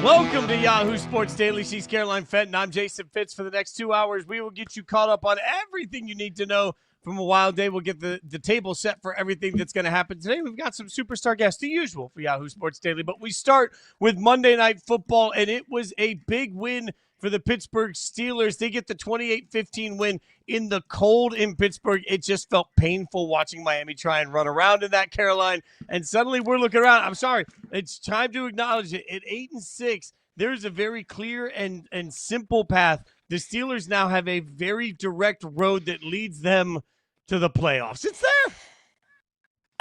Welcome to Yahoo Sports Daily. She's Caroline Fenton. I'm Jason Fitz. For the next 2 hours, we will get you caught up on everything you need to know from a wild day. We'll get the table set for everything that's going to happen today. We've got some superstar guests, the usual for Yahoo Sports Daily. But we start with Monday Night Football, and it was a big win for the Pittsburgh Steelers. They get the 28-15 win in the cold in Pittsburgh. It just felt painful watching Miami try and run around in that, Caroline. And suddenly we're looking around. I'm sorry. It's time to acknowledge it. At 8-6, there's a very clear and simple path. The Steelers now have a very direct road that leads them to the playoffs. It's there.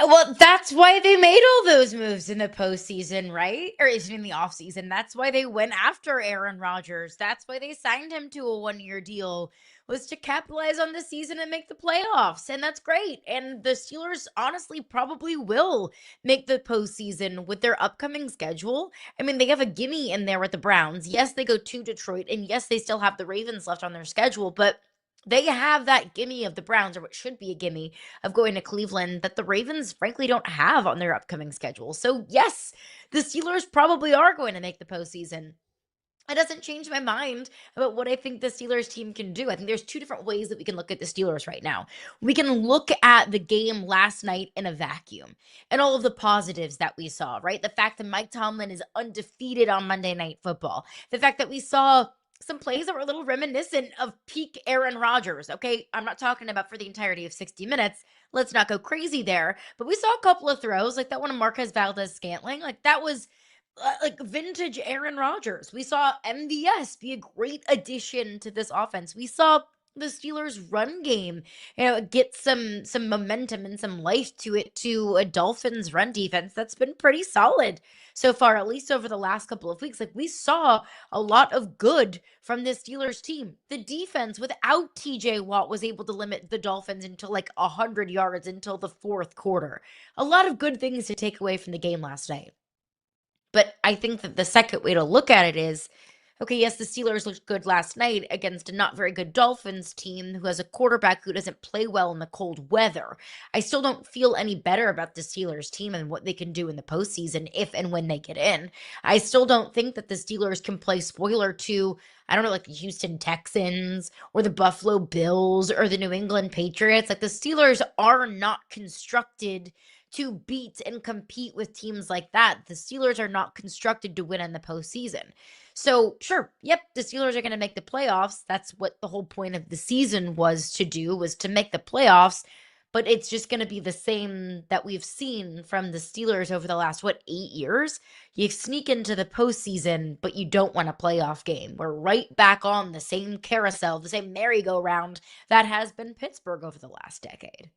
Well, that's why they made all those moves in the postseason, right? Or in the offseason. That's why they went after Aaron Rodgers. That's why they signed him to a one-year deal, was to capitalize on the season and make the playoffs. And that's great. And the Steelers honestly probably will make the postseason with their upcoming schedule. I mean, they have a gimme in there with the Browns. Yes, they go to Detroit. And yes, they still have the Ravens left on their schedule. But they have that gimme of the Browns, or what should be a gimme of going to Cleveland, that the Ravens frankly don't have on their upcoming schedule. So yes, the Steelers probably are going to make the postseason. It doesn't change my mind about what I think the Steelers team can do. I think there's two different ways that we can look at the Steelers right now. We can look at the game last night in a vacuum and all of the positives that we saw, right? The fact that Mike Tomlin is undefeated on Monday Night Football. The fact that we saw some plays that were a little reminiscent of peak Aaron Rodgers. Okay, I'm not talking about for the entirety of 60 minutes. Let's not go crazy there. But we saw a couple of throws, like that one of Marquez Valdez-Scantling. Like that was like vintage Aaron Rodgers. We saw MVS be a great addition to this offense. We saw the Steelers' run game, get some momentum and some life to it, to a Dolphins run defense that's been pretty solid so far, at least over the last couple of weeks. Like, we saw a lot of good from this Steelers team. The defense without TJ Watt was able to limit the Dolphins until like 100 yards until the fourth quarter. A lot of good things to take away from the game last night. But I think that the second way to look at it is, okay, yes, the Steelers looked good last night against a not very good Dolphins team who has a quarterback who doesn't play well in the cold weather. I still don't feel any better about the Steelers team and what they can do in the postseason if and when they get in. I still don't think that the Steelers can play spoiler to, I don't know, like the Houston Texans or the Buffalo Bills or the New England Patriots. Like, the Steelers are not constructed to beat and compete with teams like that. The Steelers are not constructed to win in the postseason. So sure, yep, the Steelers are going to make the playoffs. That's what the whole point of the season was to make the playoffs. But it's just going to be the same that we've seen from the Steelers over the last, 8 years? You sneak into the postseason, but you don't win a playoff game. We're right back on the same carousel, the same merry-go-round that has been Pittsburgh over the last decade.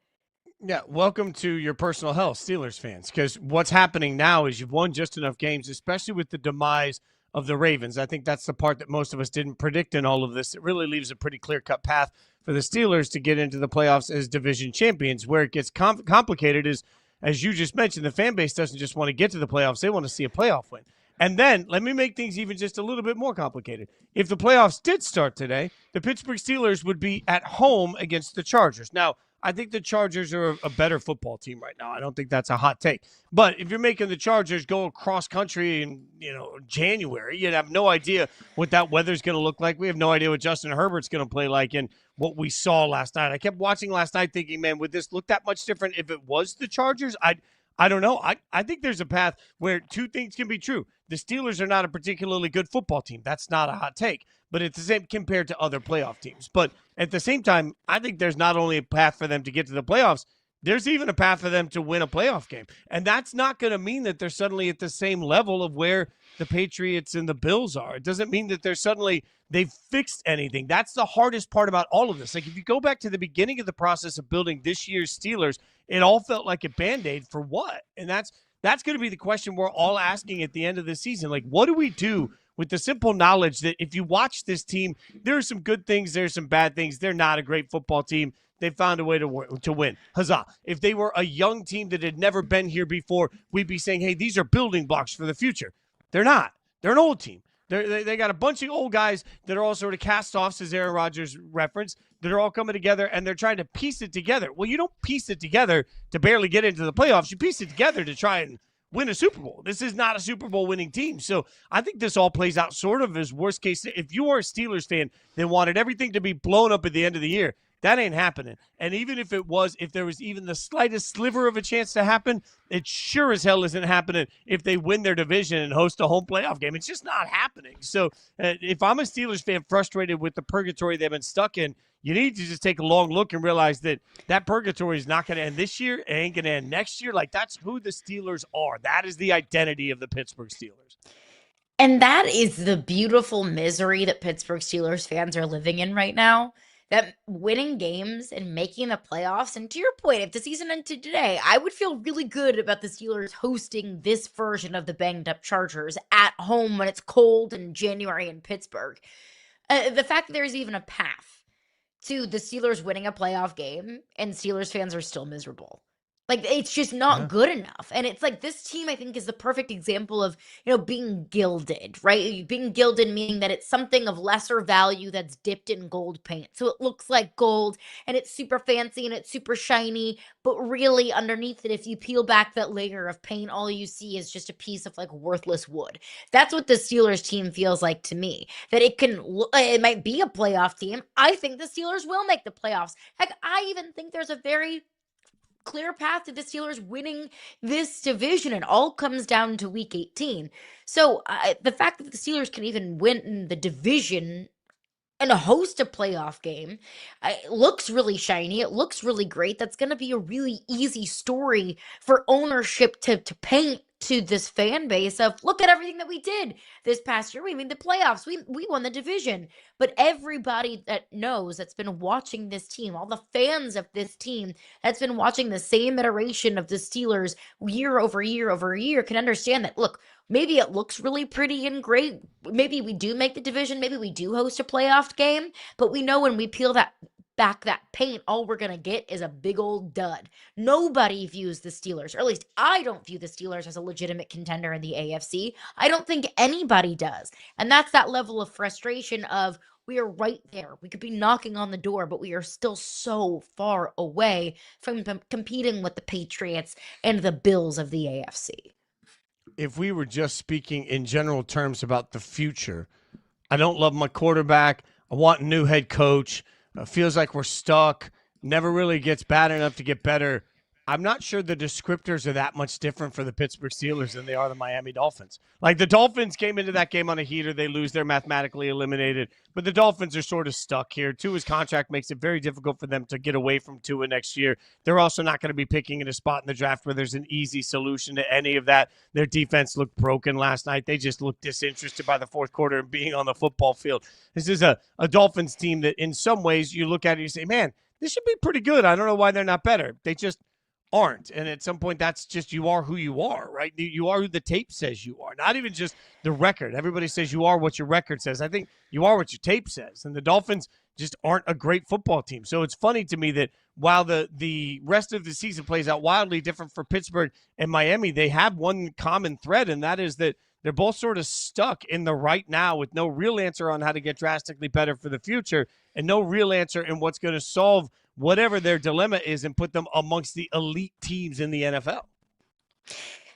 Yeah, welcome to your personal hell, Steelers fans, because what's happening now is you've won just enough games, especially with the demise of the Ravens. I think that's the part that most of us didn't predict in all of this. It really leaves a pretty clear-cut path for the Steelers to get into the playoffs as division champions. Where it gets complicated is, as you just mentioned, the fan base doesn't just want to get to the playoffs. They want to see a playoff win. And then, let me make things even just a little bit more complicated. If the playoffs did start today, the Pittsburgh Steelers would be at home against the Chargers. Now, I think the Chargers are a better football team right now. I don't think that's a hot take. But if you're making the Chargers go across country in January, you have no idea what that weather's going to look like. We have no idea what Justin Herbert's going to play like and what we saw last night. I kept watching last night thinking, man, would this look that much different if it was the Chargers? I don't know. I think there's a path where two things can be true. The Steelers are not a particularly good football team. That's not a hot take. But it's the same compared to other playoff teams. But at the same time, I think there's not only a path for them to get to the playoffs, there's even a path for them to win a playoff game. And that's not going to mean that they're suddenly at the same level of where the Patriots and the Bills are. It doesn't mean that they've fixed anything. That's the hardest part about all of this. Like, if you go back to the beginning of the process of building this year's Steelers, it all felt like a Band-Aid for what? And that's going to be the question we're all asking at the end of the season. Like, what do we do with the simple knowledge that if you watch this team, there are some good things, there's some bad things. They're not a great football team. They found a way to win. Huzzah. If they were a young team that had never been here before, we'd be saying, hey, these are building blocks for the future. They're not. They're an old team. They got a bunch of old guys that are all sort of cast-offs, as Aaron Rodgers referenced, that are all coming together, and they're trying to piece it together. Well, you don't piece it together to barely get into the playoffs. You piece it together to try and win a Super Bowl. This is not a Super Bowl winning team. So I think this all plays out sort of as worst case. If you are a Steelers fan that wanted everything to be blown up at the end of the year, that ain't happening. And even if it was, if there was even the slightest sliver of a chance to happen, it sure as hell isn't happening if they win their division and host a home playoff game. It's just not happening. So if I'm a Steelers fan frustrated with the purgatory they've been stuck in, you need to just take a long look and realize that purgatory is not going to end this year. It ain't going to end next year. Like, that's who the Steelers are. That is the identity of the Pittsburgh Steelers. And that is the beautiful misery that Pittsburgh Steelers fans are living in right now. That winning games and making the playoffs, and to your point, if the season ended today, I would feel really good about the Steelers hosting this version of the banged-up Chargers at home when it's cold in January in Pittsburgh. The fact that there's even a path to the Steelers winning a playoff game and Steelers fans are still miserable. Like, it's just not good enough. And it's like this team, I think, is the perfect example of, being gilded, right? Being gilded meaning that it's something of lesser value that's dipped in gold paint. So it looks like gold and it's super fancy and it's super shiny, but really underneath it, if you peel back that layer of paint, all you see is just a piece of like worthless wood. That's what the Steelers team feels like to me. That it might be a playoff team. I think the Steelers will make the playoffs. Heck, I even think there's a very clear path to the Steelers winning this division. It all comes down to week 18. So the fact that the Steelers can even win the division and host a playoff game, it looks really shiny. It looks really great. That's going to be a really easy story for ownership to paint to this fan base of, look at everything that we did this past year. We made the playoffs. We won the division. But everybody that knows, that's been watching this team, all the fans of this team that's been watching the same iteration of the Steelers year over year over year can understand that, look, maybe it looks really pretty and great. Maybe we do make the division. Maybe we do host a playoff game. But we know when we peel that paint, all we're going to get is a big old dud. Nobody views the Steelers, or at least I don't view the Steelers as a legitimate contender in the AFC. I don't think anybody does. And that's that level of frustration of, we are right there. We could be knocking on the door, but we are still so far away from competing with the Patriots and the Bills of the AFC. If we were just speaking in general terms about the future, I don't love my quarterback. I want a new head coach. Feels like we're stuck. Never really gets bad enough to get better. I'm not sure the descriptors are that much different for the Pittsburgh Steelers than they are the Miami Dolphins. Like, the Dolphins came into that game on a heater. They lose. They're mathematically eliminated. But the Dolphins are sort of stuck here. Tua's contract makes it very difficult for them to get away from Tua next year. They're also not going to be picking in a spot in the draft where there's an easy solution to any of that. Their defense looked broken last night. They just looked disinterested by the fourth quarter and being on the football field. This is a Dolphins team that in some ways you look at it and you say, man, this should be pretty good. I don't know why they're not better. They just aren't. And at some point, that's just, you are who you are, right? You are who the tape says you are, not even just the record. Everybody says you are what your record says. I think you are what your tape says. And the Dolphins just aren't a great football team. So it's funny to me that while the rest of the season plays out wildly different for Pittsburgh and Miami, they have one common thread, and that is that they're both sort of stuck in the right now with no real answer on how to get drastically better for the future and no real answer in what's going to solve whatever their dilemma is and put them amongst the elite teams in the NFL.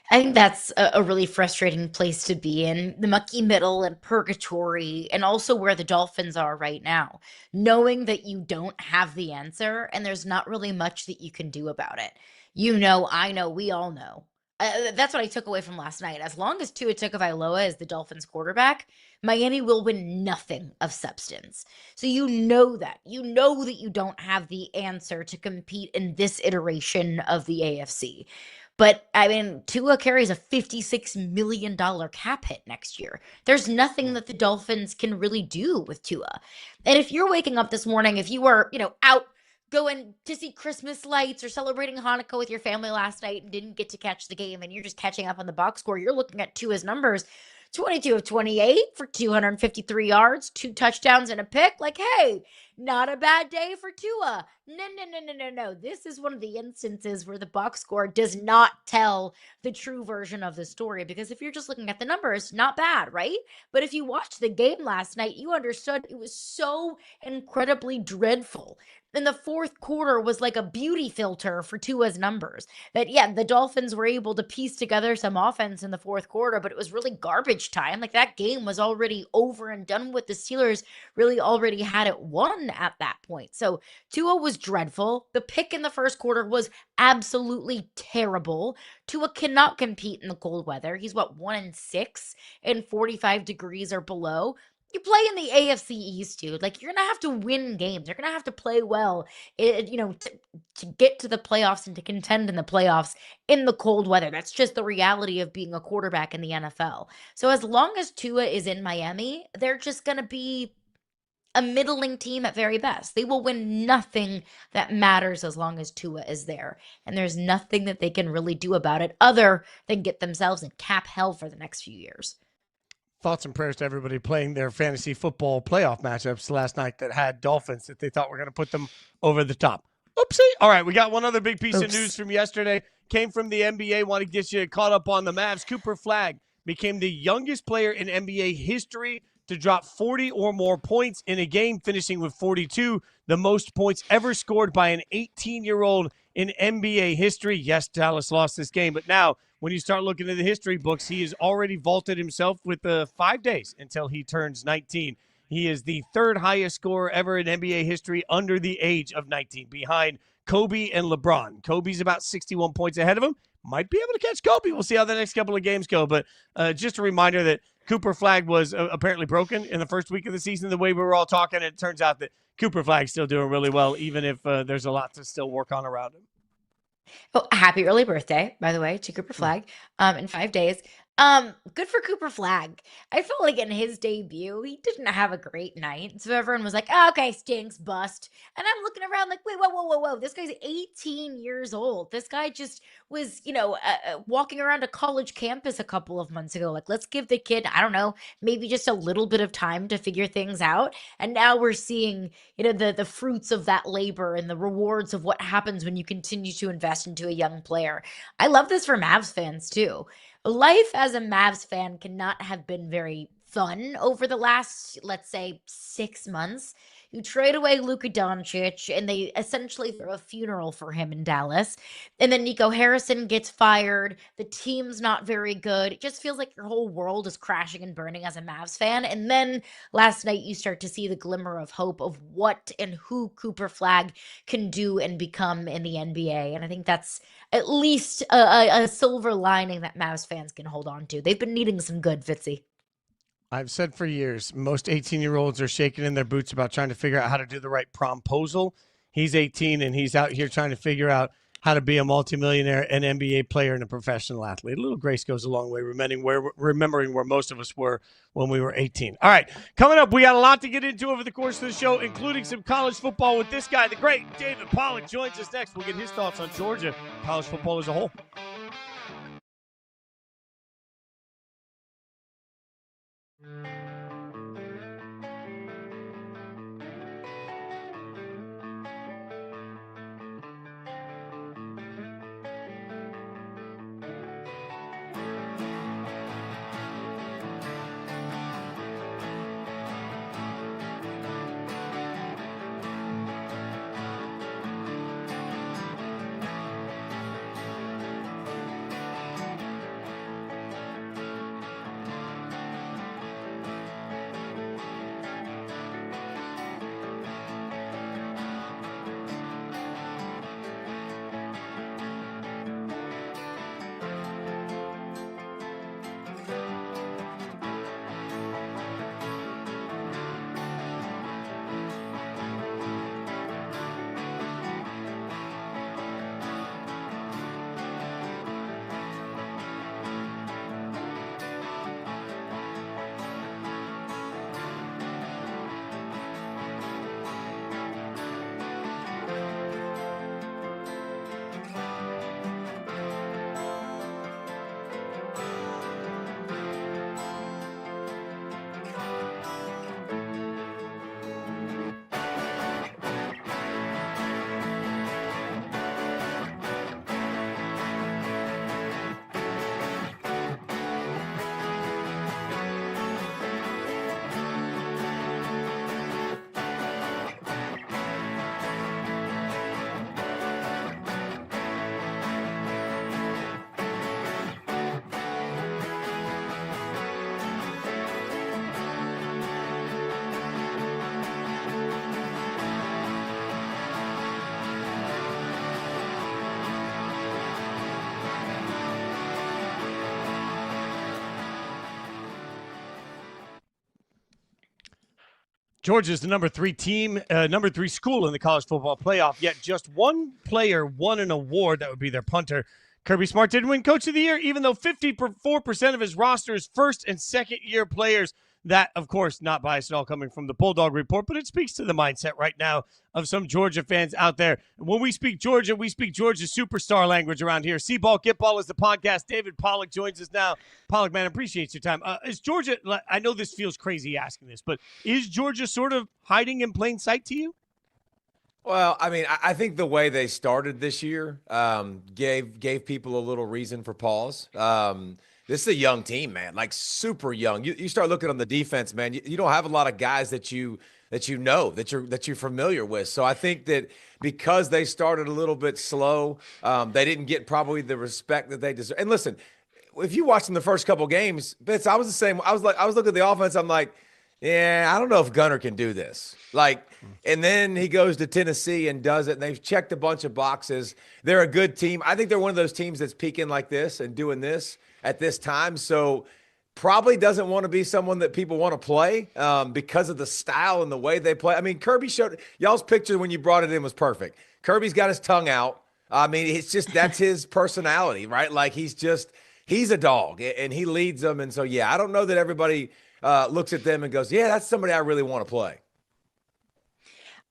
I think that's a really frustrating place to be in, the mucky middle and purgatory, and also where the Dolphins are right now, knowing that you don't have the answer and there's not really much that you can do about it. I know, we all know. That's what I took away from last night. As long as Tua Tagovailoa is the Dolphins quarterback, Miami will win nothing of substance. So you know that. You know that you don't have the answer to compete in this iteration of the AFC. But, I mean, Tua carries a $56 million cap hit next year. There's nothing that the Dolphins can really do with Tua. And if you're waking up this morning, if you were, out going to see Christmas lights or celebrating Hanukkah with your family last night and didn't get to catch the game and you're just catching up on the box score, you're looking at Tua's numbers, 22 of 28 for 253 yards, 2 touchdowns and a pick. Like, hey, not a bad day for Tua. No. This is one of the instances where the box score does not tell the true version of the story, because if you're just looking at the numbers, not bad, right? But if you watched the game last night, you understood it was so incredibly dreadful And the fourth quarter was like a beauty filter for Tua's numbers. That, yeah, the Dolphins were able to piece together some offense in the fourth quarter, but it was really garbage time. Like that game was already over and done with. The Steelers really already had it won at that point. So Tua was dreadful. The pick in the first quarter was absolutely terrible. Tua cannot compete in the cold weather. He's what, 1-6 in 45 degrees or below. You play in the AFC East, dude. Like, you're gonna have to win games. You're gonna have to play well, to get to the playoffs and to contend in the playoffs in the cold weather. That's just the reality of being a quarterback in the NFL. So as long as Tua is in Miami, they're just gonna be a middling team at very best. They will win nothing that matters as long as Tua is there. And there's nothing that they can really do about it other than get themselves in cap hell for the next few years. Thoughts and prayers to everybody playing their fantasy football playoff matchups last night that had Dolphins that they thought were going to put them over the top. Oopsie. All right, we got one other big piece of news from yesterday. Came from the NBA. Want to get you caught up on the Mavs. Cooper Flagg became the youngest player in NBA history to drop 40 or more points in a game, finishing with 42, the most points ever scored by an 18-year-old in NBA history. Yes, Dallas lost this game, but now when you start looking at the history books, he has already vaulted himself with 5 days until he turns 19. He is the third highest scorer ever in NBA history under the age of 19, behind Kobe and LeBron. Kobe's about 61 points ahead of him. Might be able to catch Kobe. We'll see how the next couple of games go. But just a reminder that Cooper Flagg was apparently broken in the first week of the season, the way we were all talking. It turns out that Cooper Flagg's still doing really well, even if there's a lot to still work on around him. Oh, happy early birthday, by the way, to Cooper Flagg, in 5 days. Good for Cooper Flagg. I felt like in his debut, he didn't have a great night. So everyone was like, oh, okay, stinks, bust. And I'm looking around like, wait, whoa. This guy's 18 years old. This guy just was, walking around a college campus a couple of months ago. Like, let's give the kid, I don't know, maybe just a little bit of time to figure things out. And now we're seeing, the fruits of that labor and the rewards of what happens when you continue to invest into a young player. I love this for Mavs fans too. Life as a Mavs fan cannot have been very fun over the last, let's say, 6 months. You trade away Luka Doncic, and they essentially throw a funeral for him in Dallas. And then Nico Harrison gets fired. The team's not very good. It just feels like your whole world is crashing and burning as a Mavs fan. And then last night, you start to see the glimmer of hope of what and who Cooper Flagg can do and become in the NBA. And I think that's at least a silver lining that Mavs fans can hold on to. They've been needing some good, Fitzy. I've said for years, most 18-year-olds are shaking in their boots about trying to figure out how to do the right promposal. He's 18, and he's out here trying to figure out how to be a multimillionaire, an NBA player, and a professional athlete. A little grace goes a long way, remembering where most of us were when we were 18. All right, coming up, we got a lot to get into over the course of the show, including some college football with this guy, the great David Pollack, joins us next. We'll get his thoughts on Georgia, college football as a whole. Georgia's the number 3 team, number 3 school in the college football playoff, yet just one player won an award. That would be their punter. Kirby Smart didn't win Coach of the Year, even though 54% of his roster is first- and second-year players. That, of course, not biased at all, coming from the Bulldog Report, but it speaks to the mindset right now of some Georgia fans out there. When we speak Georgia, we speak Georgia superstar language around here. See Ball, Get Ball is the podcast. David Pollack joins us now. Pollack, man, appreciate your time. Is Georgia, I know this feels crazy asking this, but is Georgia sort of hiding in plain sight to you? Well, I mean, I think the way they started this year gave people a little reason for pause. This is a young team, man, like super young. You start looking on the defense, man. You don't have a lot of guys that you're familiar with. So I think that because they started a little bit slow, they didn't get probably the respect that they deserve. And listen, if you watch them the first couple games, Fitz, I was the same. I was looking at the offense. I'm like, yeah, I don't know if Gunner can do this. And then he goes to Tennessee and does it, and they've checked a bunch of boxes. They're a good team. I think they're one of those teams that's peaking like this and doing this at this time. So probably doesn't want to be someone that people want to play because of the style and the way they play. I mean, Kirby showed y'all's picture when you brought it in was perfect. Kirby's got his tongue out. I mean, it's just that's his personality, right? Like he's a dog and he leads them. And so, yeah, I don't know that everybody looks at them and goes, yeah, that's somebody I really want to play.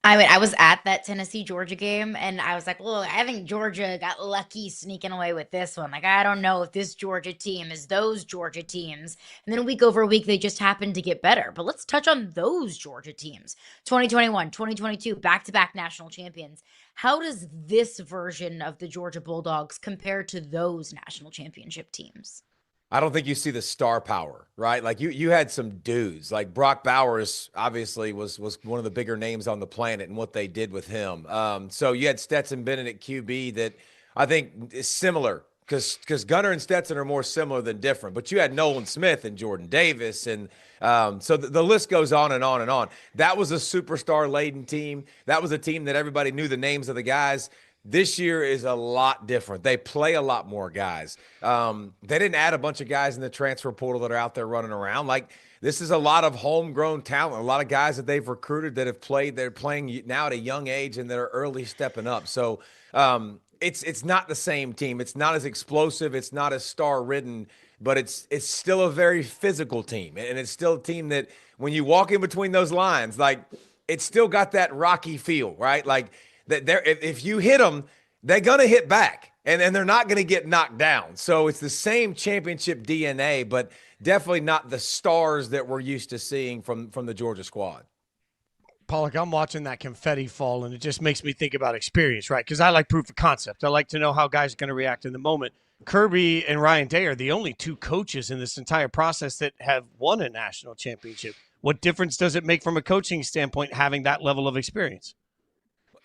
I mean, I was at that Tennessee-Georgia game, and I was like, well, I think Georgia got lucky sneaking away with this one. Like, I don't know if this Georgia team is those Georgia teams. And then week over week, they just happen to get better. But let's touch on those Georgia teams. 2021, 2022, back-to-back national champions. How does this version of the Georgia Bulldogs compare to those national championship teams? I don't think you see the star power, right? Like you had some dudes like Brock Bowers obviously was one of the bigger names on the planet and what they did with him. So you had Stetson Bennett at QB that I think is similar because Gunner and Stetson are more similar than different, but you had Nolan Smith and Jordan Davis. And so the list goes on and on and on. That was a superstar laden team. That was a team that everybody knew the names of the guys. This year is a lot different. They play a lot more guys. They didn't add a bunch of guys in the transfer portal that are out there running around. Like this is a lot of homegrown talent, a lot of guys that they've recruited that have played. They're playing now at a young age and they're early stepping up. So it's not the same team. It's not as explosive. It's not as star ridden, but it's still a very physical team. And it's still a team that when you walk in between those lines, like it's still got that Rocky feel, right? Like, if you hit them, they're going to hit back, and they're not going to get knocked down. So it's the same championship DNA, but definitely not the stars that we're used to seeing from the Georgia squad. Pollack, I'm watching that confetti fall, and it just makes me think about experience, right? Because I like proof of concept. I like to know how guys are going to react in the moment. Kirby and Ryan Day are the only two coaches in this entire process that have won a national championship. What difference does it make from a coaching standpoint having that level of experience?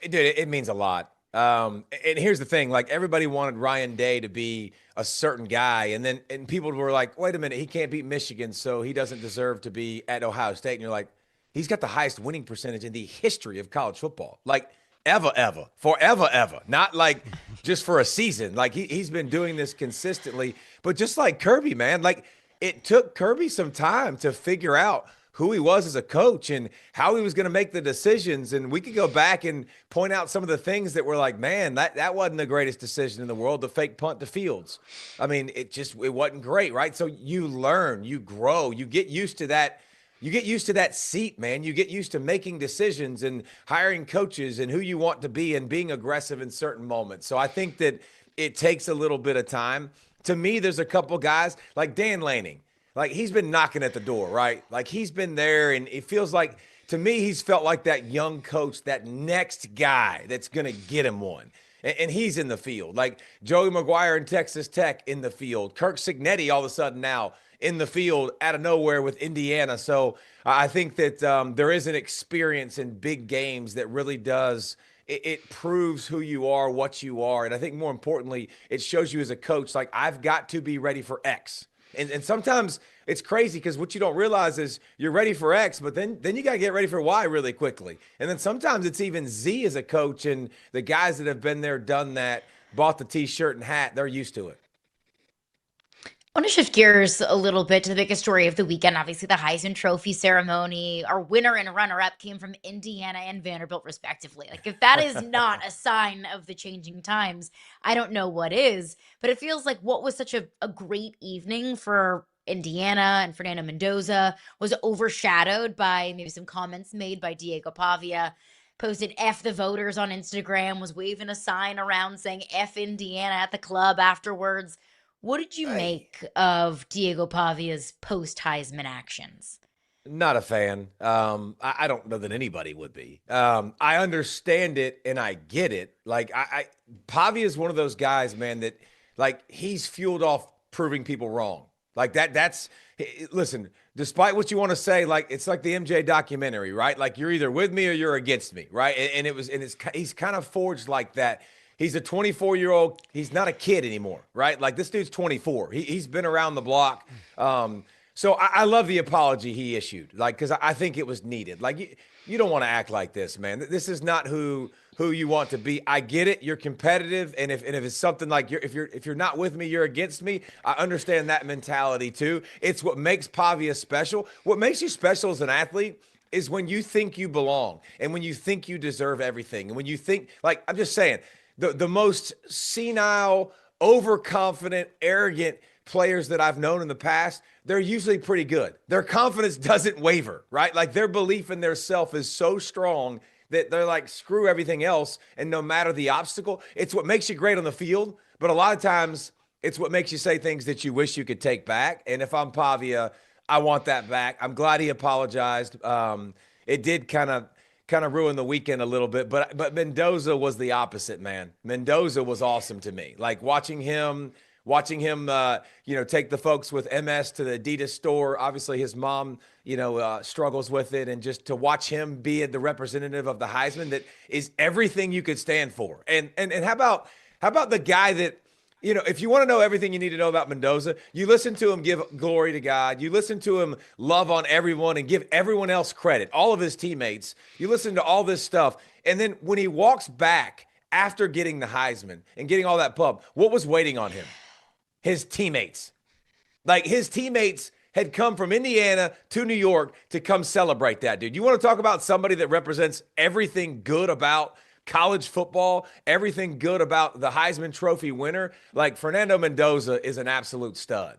Dude, it means a lot. And here's the thing, like everybody wanted Ryan Day to be a certain guy. And people were like, wait a minute, he can't beat Michigan, so he doesn't deserve to be at Ohio State. And you're like, he's got the highest winning percentage in the history of college football. Like forever. Not like just for a season. Like he's been doing this consistently, but just like Kirby, man, like it took Kirby some time to figure out who he was as a coach and how he was going to make the decisions. And we could go back and point out some of the things that were like, man, that wasn't the greatest decision in the world, the fake punt to Fields. I mean, it wasn't great, right? So you learn, you grow, you get used to that. You get used to that seat, man. You get used to making decisions and hiring coaches and who you want to be and being aggressive in certain moments. So I think that it takes a little bit of time. To me, there's a couple guys like Dan Lanning. Like he's been knocking at the door, right? Like he's been there, and it feels like, to me, he's felt like that young coach, that next guy that's going to get him one. And he's in the field. Like Joey McGuire in Texas Tech in the field. Kirk Cignetti all of a sudden now in the field out of nowhere with Indiana. So I think that there is an experience in big games that really does it proves who you are, what you are. And I think more importantly, it shows you as a coach, like I've got to be ready for X. And sometimes it's crazy because what you don't realize is you're ready for X, but then you got to get ready for Y really quickly. And then sometimes it's even Z as a coach, and the guys that have been there, done that, bought the T-shirt and hat, they're used to it. I want to shift gears a little bit to the biggest story of the weekend. Obviously, the Heisman Trophy ceremony. Our winner and runner-up came from Indiana and Vanderbilt, respectively. Like, if that is not a sign of the changing times, I don't know what is. But it feels like what was such a great evening for Indiana and Fernando Mendoza was overshadowed by maybe some comments made by Diego Pavia. Posted F the voters on Instagram, was waving a sign around saying F Indiana at the club afterwards. What did you Hey, make of Diego Pavia's post Heisman actions? not a fan. I don't know that anybody would be. I understand it and I get it. Like Pavia is one of those guys, man, that like he's fueled off proving people wrong. Like listen, despite what you want to say, like it's like the MJ documentary, right? Like you're either with me or you're against me, right? He's kind of forged like that. He's a 24-year-old. He's not a kid anymore, right? Like this dude's 24. He's been around the block. So I love the apology he issued, like because I think it was needed. Like you don't want to act like this, man. This is not who you want to be. I get it. You're competitive, and if it's something like if you're not with me, you're against me. I understand that mentality too. It's what makes Pavia special. What makes you special as an athlete is when you think you belong, and when you think you deserve everything, and when you think like I'm just saying. The most senile, overconfident, arrogant players that I've known in the past, they're usually pretty good. Their confidence doesn't waver, right? Like their belief in their self is so strong that they're like, screw everything else. And no matter the obstacle, it's what makes you great on the field. But a lot of times it's what makes you say things that you wish you could take back. And if I'm Pavia, I want that back. I'm glad he apologized. It did kind of ruin the weekend a little bit, but Mendoza was the opposite, man. Mendoza was awesome to me. Like watching him, take the folks with MS to the Adidas store. Obviously, his mom, struggles with it, and just to watch him be the representative of the Heisman, that is everything you could stand for. And how about the guy that, if you want to know everything you need to know about Mendoza, you listen to him give glory to God. You listen to him love on everyone and give everyone else credit, all of his teammates. You listen to all this stuff. And then when he walks back after getting the Heisman and getting all that pub, what was waiting on him? His teammates. Like his teammates had come from Indiana to New York to come celebrate that, dude. You want to talk about somebody that represents everything good about college football, everything good about the Heisman Trophy winner? Like Fernando Mendoza is an absolute stud.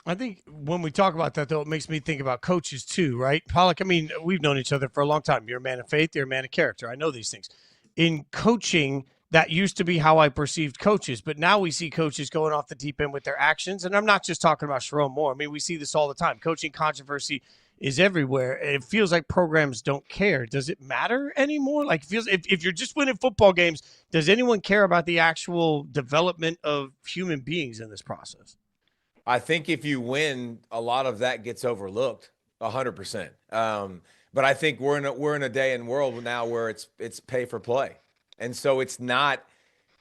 I think when we talk about that, though, it makes me think about coaches too, right? Pollack, I mean, we've known each other for a long time. You're a man of faith. You're a man of character. I know these things. In coaching, that used to be how I perceived coaches, but now we see coaches going off the deep end with their actions. And I'm not just talking about Sharon Moore. I mean, we see this all the time. Coaching controversy is everywhere. It feels like programs don't care. Does it matter anymore? Like, it feels if you're just winning football games, does anyone care about the actual development of human beings in this process? I think if you win, a lot of that gets overlooked, 100%. But I think we're in a day and world now where it's pay for play, and so it's not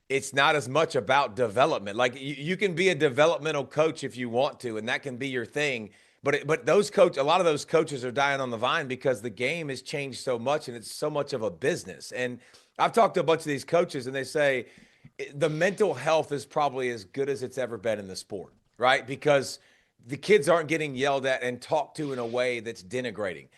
as much about development. Like you can be a developmental coach if you want to, and that can be your thing. But a lot of those coaches are dying on the vine because the game has changed so much and it's so much of a business. And I've talked to a bunch of these coaches and they say the mental health is probably as good as it's ever been in the sport, right? Because the kids aren't getting yelled at and talked to in a way that's denigrating.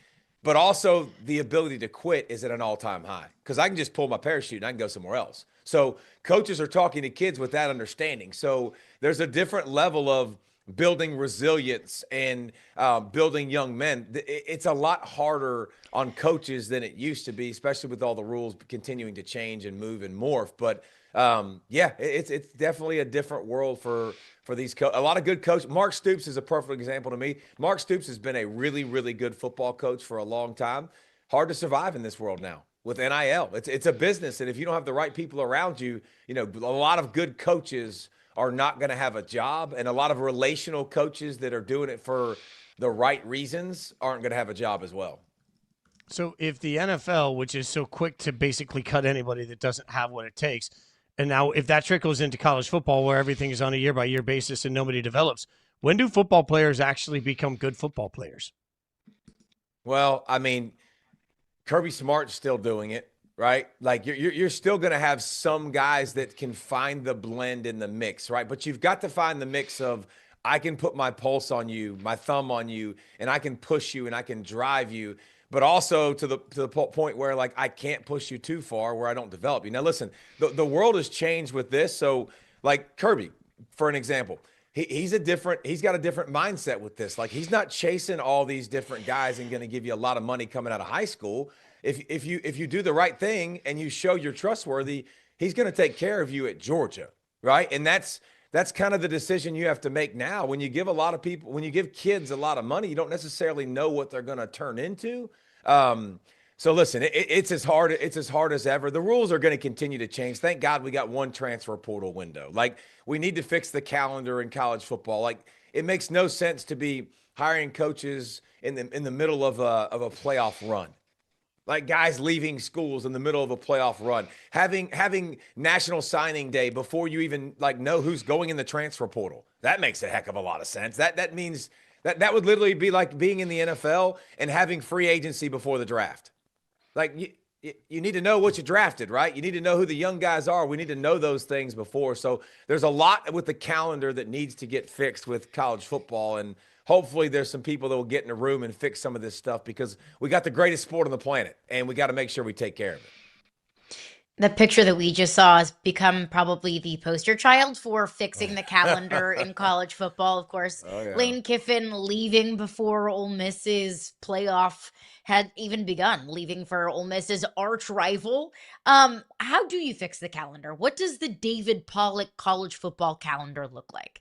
But also the ability to quit is at an all-time high because I can just pull my parachute and I can go somewhere else. So coaches are talking to kids with that understanding. So there's a different level of building resilience and building young men. It's a lot harder on coaches than it used to be, especially with all the rules continuing to change and move and morph. But it's definitely a different world for these a lot of good coaches. Mark Stoops is a perfect example to me. Mark Stoops has been a really, really good football coach for a long time. Hard to survive in this world now with NIL. It's a business, and if you don't have the right people around you, a lot of good coaches are not going to have a job, and a lot of relational coaches that are doing it for the right reasons aren't going to have a job as well. So if the NFL, which is so quick to basically cut anybody that doesn't have what it takes, and now if that trickles into college football where everything is on a year-by-year basis and nobody develops, when do football players actually become good football players? Well, I mean, Kirby Smart's still doing it, right? Like you're still going to have some guys that can find the blend in the mix, right? But you've got to find the mix of I can put my pulse on you, my thumb on you, and I can push you and I can drive you, but also to the point where like I can't push you too far where I don't develop you. Now listen, the world has changed with this. So like Kirby, for an example, he's got a different mindset with this. Like he's not chasing all these different guys and going to give you a lot of money coming out of high school. If you do the right thing and you show you're trustworthy, he's going to take care of you at Georgia, right? And that's kind of the decision you have to make now. When you give kids a lot of money, you don't necessarily know what they're going to turn into. So listen, it's as hard as ever. The rules are going to continue to change. Thank God we got one transfer portal window. Like we need to fix the calendar in college football. Like it makes no sense to be hiring coaches in the middle of a playoff run. Like guys leaving schools in the middle of a playoff run, having National Signing Day before you even like know who's going in the transfer portal. That makes a heck of a lot of sense. That means that would literally be like being in the NFL and having free agency before the draft. Like you need to know what you drafted, right? You need to know who the young guys are. We need to know those things before. So there's a lot with the calendar that needs to get fixed with college football, and hopefully there's some people that will get in a room and fix some of this stuff because we got the greatest sport on the planet and we got to make sure we take care of it. The picture that we just saw has become probably the poster child for fixing the calendar in college football. Of course, Lane Kiffin leaving before Ole Miss's playoff had even begun, leaving for Ole Miss's arch rival. How do you fix the calendar? What does the David Pollack college football calendar look like?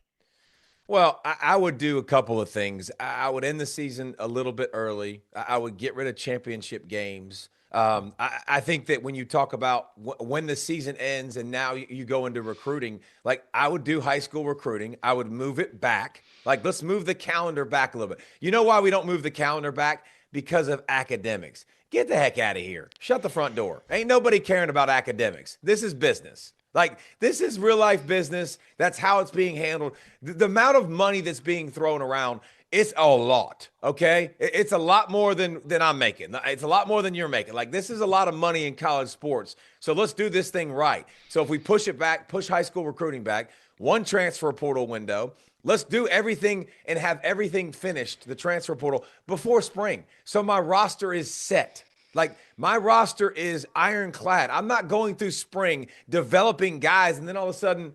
Well, I would do a couple of things. I would end the season a little bit early. I would get rid of championship games. I think that when you talk about when the season ends and now you go into recruiting, like I would do high school recruiting. I would move it back. Like let's move the calendar back a little bit. You know why we don't move the calendar back? Because of academics. Get the heck out of here. Shut the front door. Ain't nobody caring about academics. This is business. Like this is real life business. That's how it's being handled. The amount of money that's being thrown around, it's a lot. Okay. It's a lot more than I'm making. It's a lot more than you're making. Like this is a lot of money in college sports. So let's do this thing right. So if we push it back, push high school recruiting back, one transfer portal window, let's do everything and have everything finished, the transfer portal, before spring. So my roster is set. Like my roster is ironclad. I'm not going through spring developing guys and then all of a sudden,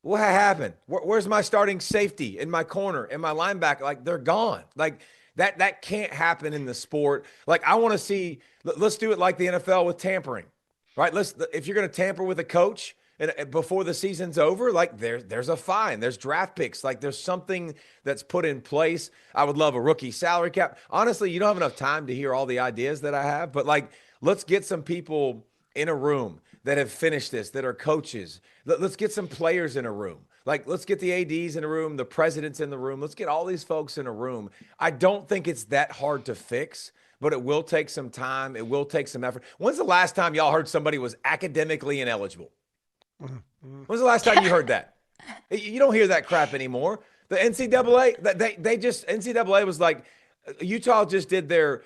what happened? Where's my starting safety in my corner and my linebacker? Like they're gone. Like that can't happen in the sport. Like I want to see, let's do it like the NFL with tampering, right? If you're going to tamper with a coach and before the season's over, like there's a fine, there's draft picks, like there's something that's put in place. I would love a rookie salary cap. Honestly, you don't have enough time to hear all the ideas that I have, but like, let's get some people in a room that have finished this, that are coaches. Let's get some players in a room. Like, let's get the ADs in a room, the presidents in the room. Let's get all these folks in a room. I don't think it's that hard to fix, but it will take some time. It will take some effort. When's the last time y'all heard somebody was academically ineligible? When's the last time you heard that? You don't hear that crap anymore. The NCAA, NCAA was like, Utah just did their,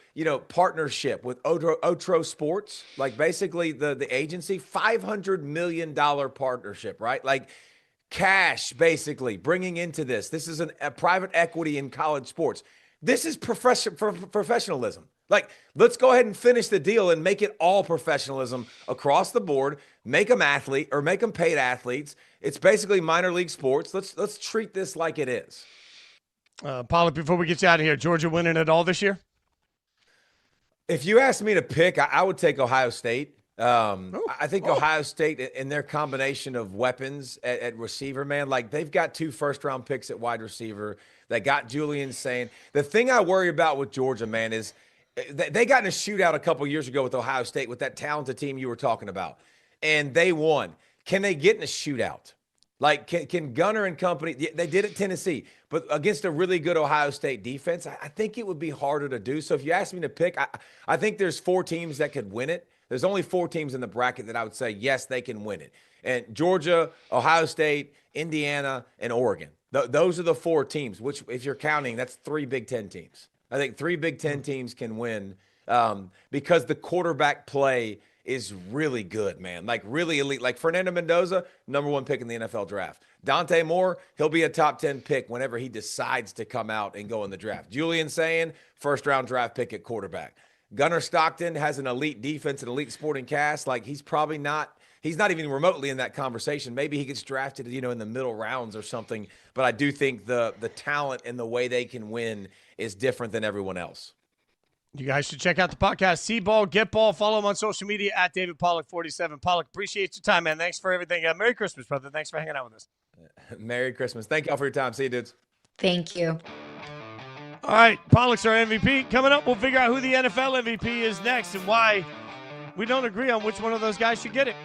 partnership with Otro Sports, like basically the agency, $500 million partnership, right? Like cash, basically bringing into this. This is a private equity in college sports. This is professionalism. Like, let's go ahead and finish the deal and make it all professionalism across the board. Make them paid athletes. It's basically minor league sports. Let's treat this like it is. Pollack, before we get you out of here, Georgia winning it all this year? If you asked me to pick, I would take Ohio State. I think Ohio State and their combination of weapons at receiver, man, like they've got 2 first-round picks at wide receiver. They got Julian Sain. The thing I worry about with Georgia, man, is they got in a shootout a couple years ago with Ohio State with that talented team you were talking about, and they won. Can they get in a shootout? Like, can Gunner and company, they did at Tennessee, but against a really good Ohio State defense, I think it would be harder to do. So if you ask me to pick, I think there's 4 teams that could win it. There's only 4 teams in the bracket that I would say, yes, they can win it. And Georgia, Ohio State, Indiana, and Oregon. Those are the 4 teams, which if you're counting, that's 3 Big Ten teams. I think 3 Big Ten teams can win because the quarterback play is really good, man. Like really elite. Like Fernando Mendoza, #1 pick in the NFL draft. Dante Moore, he'll be a top 10 pick whenever he decides to come out and go in the draft. Julian saying first-round draft pick at quarterback. Gunnar Stockton has an elite defense, an elite sporting cast. Like, he's not even remotely in that conversation. Maybe he gets drafted, in the middle rounds or something. But I do think the talent and the way they can win is different than everyone else. You guys should check out the podcast, See Ball, Get Ball. Follow him on social media at David Pollack 47. Pollack, appreciate your time, man. Thanks for everything. Merry Christmas, brother. Thanks for hanging out with us. Merry Christmas. Thank y'all for your time. See you, dudes. Thank you. All right, Pollack's our MVP. Coming up, we'll figure out who the NFL MVP is next and why we don't agree on which one of those guys should get it.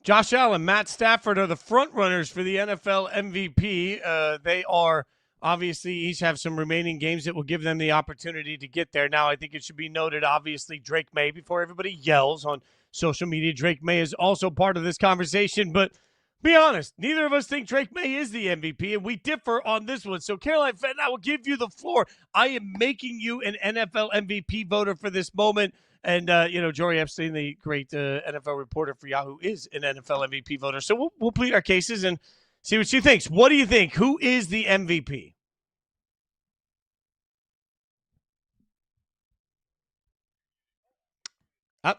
Josh Allen, Matt Stafford are the front runners for the NFL MVP. They are obviously each have some remaining games that will give them the opportunity to get there. Now, I think it should be noted, obviously, Drake May, before everybody yells on social media, Drake May is also part of this conversation. But be honest, neither of us think Drake May is the MVP, and we differ on this one. So, Caroline Fenton, I will give you the floor. I am making you an NFL MVP voter for this moment. And, Jory Epstein, the great NFL reporter for Yahoo, is an NFL MVP voter. So we'll plead our cases and see what she thinks. What do you think? Who is the MVP?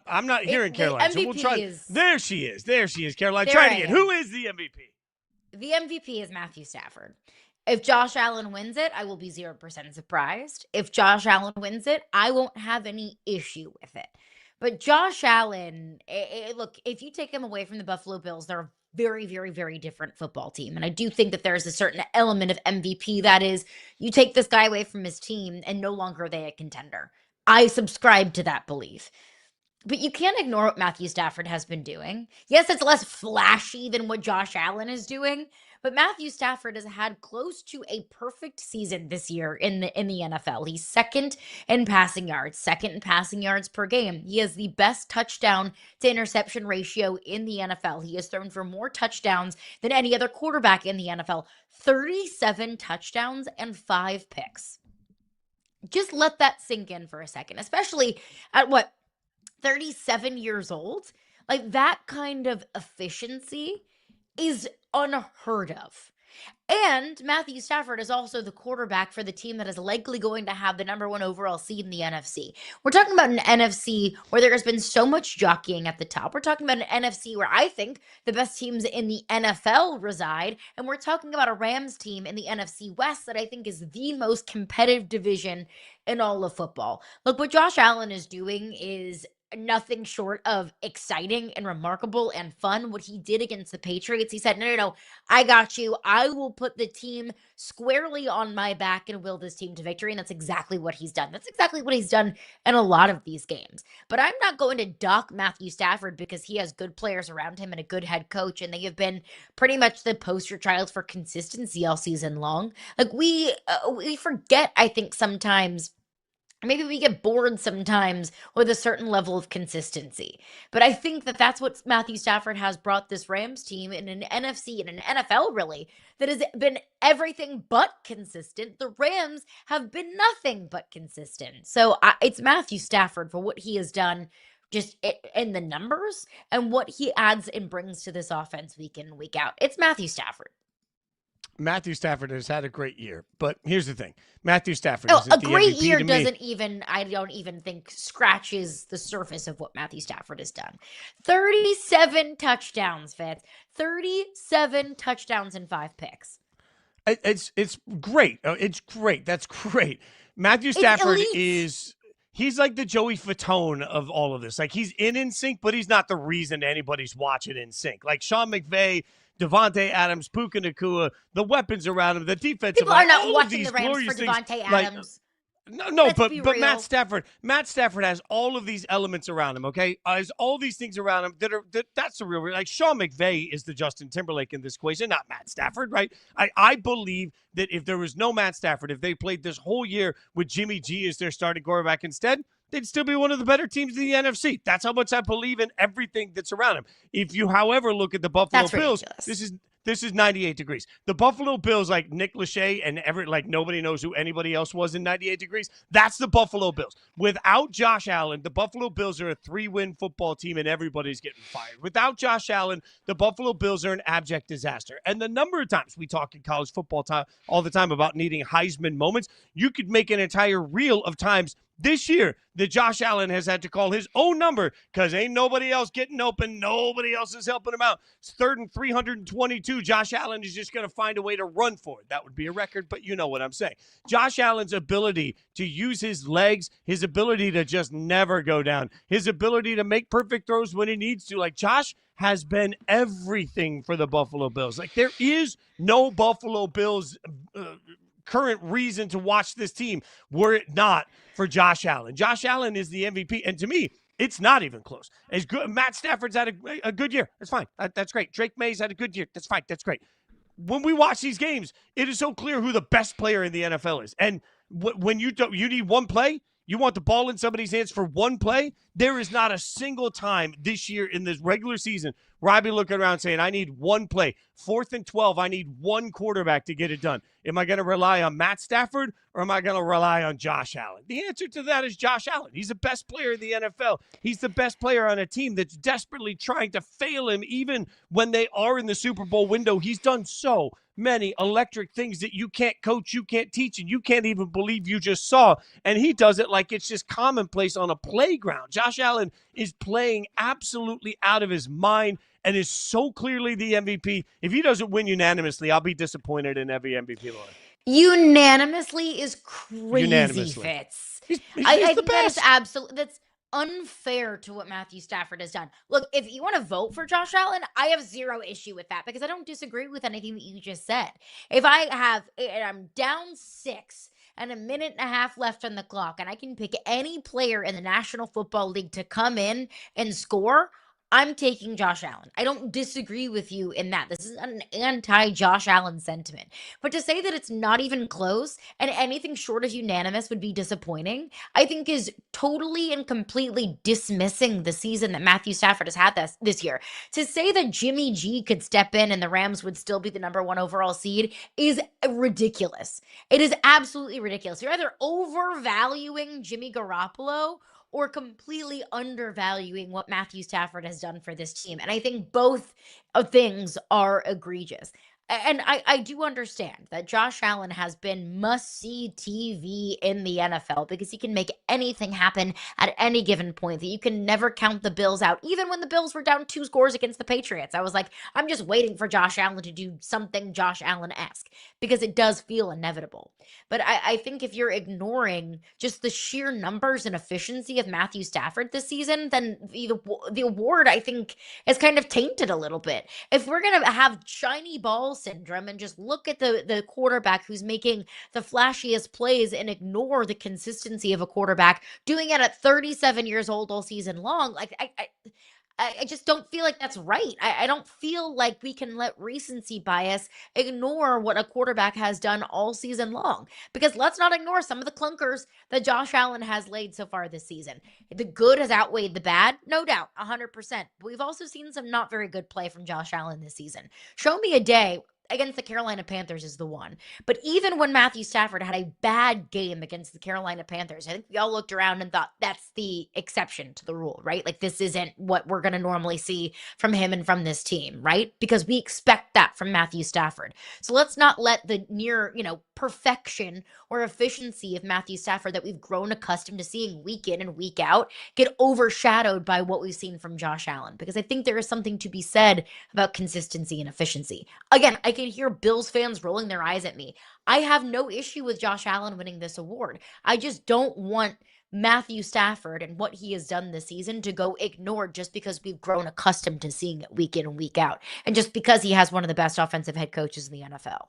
I'm not hearing Caroline. So we'll try. There she is. Caroline, try it again. Who is the MVP? The MVP is Matthew Stafford. If Josh Allen wins it, I will be 0% surprised. If Josh Allen wins it, I won't have any issue with it. But Josh Allen, look, if you take him away from the Buffalo Bills, they're a very, very, very different football team. And I do think that there's a certain element of MVP that is, you take this guy away from his team and no longer are they a contender. I subscribe to that belief. But you can't ignore what Matthew Stafford has been doing. Yes, it's less flashy than what Josh Allen is doing, but Matthew Stafford has had close to a perfect season this year in the NFL. He's second in passing yards per game. He has the best touchdown to interception ratio in the NFL. He has thrown for more touchdowns than any other quarterback in the NFL. 37 touchdowns and 5 picks. Just let that sink in for a second, especially at 37 years old. Like, that kind of efficiency is unheard of. And Matthew Stafford is also the quarterback for the team that is likely going to have the number 1 overall seed in the NFC. We're talking about an NFC where there has been so much jockeying at the top. We're talking about an NFC where I think the best teams in the NFL reside. And we're talking about a Rams team in the NFC West that I think is the most competitive division in all of football. Look, what Josh Allen is doing is nothing short of exciting and remarkable and fun. What he did against the Patriots, he said, no, I got you. I will put the team squarely on my back and will this team to victory. And that's exactly what he's done. That's exactly what he's done in a lot of these games. But I'm not going to dock Matthew Stafford because he has good players around him and a good head coach. And they have been pretty much the poster child for consistency all season long. Like we forget, I think sometimes, maybe we get bored sometimes with a certain level of consistency. But I think that that's what Matthew Stafford has brought this Rams team in an NFC and an NFL, really, that has been everything but consistent. The Rams have been nothing but consistent. So it's Matthew Stafford for what he has done just in the numbers and what he adds and brings to this offense week in and week out. It's Matthew Stafford. Matthew Stafford has had a great year, but here's the thing. Matthew Stafford a isn't the great MVP year to me. doesn't even, I don't even think scratches the surface of what Matthew Stafford has done. 37 touchdowns, Fitz. 37 touchdowns and 5 picks. It's great. It's great. That's great. Matthew Stafford he's like the Joey Fatone of all of this. Like he's in sync, but he's not the reason anybody's watching in sync. Like Sean McVay, Devontae Adams, Puka Nacua, the weapons around him, the defensive People are not watching the Rams for Devontae Adams. No, but Matt Stafford has all of these elements around him, okay? Has all these things around him that's the real, like Sean McVay is the Justin Timberlake in this equation, not Matt Stafford, right? I believe that if there was no Matt Stafford, if they played this whole year with Jimmy G as their starting quarterback instead, they'd still be one of the better teams in the NFC. That's how much I believe in everything that's around him. If you, however, look at the Buffalo Bills, this is 98 degrees. The Buffalo Bills, like Nick Lachey and like nobody knows who anybody else was in 98 degrees. That's the Buffalo Bills. Without Josh Allen, the Buffalo Bills are a 3-win football team and everybody's getting fired. Without Josh Allen, the Buffalo Bills are an abject disaster. And the number of times we talk in college football all the time about needing Heisman moments, you could make an entire reel of times this year that Josh Allen has had to call his own number because ain't nobody else getting open. Nobody else is helping him out. It's 3rd and 322. Josh Allen is just going to find a way to run for it. That would be a record, but you know what I'm saying. Josh Allen's ability to use his legs, his ability to just never go down, his ability to make perfect throws when he needs to. Like Josh has been everything for the Buffalo Bills. Like there is no Buffalo Bills current reason to watch this team were it not for Josh Allen. Josh Allen is the MVP, and to me, it's not even close. As good, Matt Stafford's had a good year. That's fine. That's great. Drake May's had a good year. That's fine. That's great. When we watch these games, it is so clear who the best player in the NFL is. And when you need one play, you want the ball in somebody's hands for one play, there is not a single time this year in this regular season where I'd be looking around saying, I need one play. 4th and 12, I need one quarterback to get it done. Am I going to rely on Matt Stafford or am I going to rely on Josh Allen? The answer to that is Josh Allen. He's the best player in the NFL. He's the best player on a team that's desperately trying to fail him even when they are in the Super Bowl window. He's done so many electric things that you can't coach, you can't teach, and you can't even believe you just saw. And he does it like it's just commonplace on a playground. Josh Allen is playing absolutely out of his mind and is so clearly the MVP. If he doesn't win unanimously, I'll be disappointed in every MVP line. Unanimously is crazy, Fitz. I think that is absolutely, that's unfair to what Matthew Stafford has done. Look, if you want to vote for Josh Allen, I have zero issue with that because I don't disagree with anything that you just said. If I'm down 6 and a minute and a half left on the clock and I can pick any player in the National Football League to come in and score, I'm taking Josh Allen. I don't disagree with you in that. This is an anti-Josh Allen sentiment. But to say that it's not even close and anything short of unanimous would be disappointing, I think is totally and completely dismissing the season that Matthew Stafford has had this year. To say that Jimmy G could step in and the Rams would still be the number 1 overall seed is ridiculous. It is absolutely ridiculous. You're either overvaluing Jimmy Garoppolo or completely undervaluing what Matthew Stafford has done for this team. And I think both things are egregious. And I do understand that Josh Allen has been must-see TV in the NFL because he can make anything happen at any given point, that you can never count the Bills out. Even when the Bills were down 2 scores against the Patriots, I was like, I'm just waiting for Josh Allen to do something Josh Allen-esque because it does feel inevitable. But I think if you're ignoring just the sheer numbers and efficiency of Matthew Stafford this season, then the award, I think, is kind of tainted a little bit. If we're going to have shiny ball syndrome and just look at the quarterback who's making the flashiest plays and ignore the consistency of a quarterback doing it at 37 years old all season long, like I just don't feel like that's right. I don't feel like we can let recency bias ignore what a quarterback has done all season long. Because let's not ignore some of the clunkers that Josh Allen has laid so far this season. The good has outweighed the bad, no doubt, 100%. But we've also seen some not very good play from Josh Allen this season. Show me a day against the Carolina Panthers is the one. But even when Matthew Stafford had a bad game against the Carolina Panthers, I think we all looked around and thought that's the exception to the rule, right? Like this isn't what we're going to normally see from him and from this team, right? Because we expect that from Matthew Stafford. So let's not let the near, perfection or efficiency of Matthew Stafford that we've grown accustomed to seeing week in and week out get overshadowed by what we've seen from Josh Allen. Because I think there is something to be said about consistency and efficiency. Again, I can hear Bills fans rolling their eyes at me. I have no issue with Josh Allen winning this award. I just don't want Matthew Stafford and what he has done this season to go ignored just because we've grown accustomed to seeing it week in and week out, and just because he has one of the best offensive head coaches in the NFL.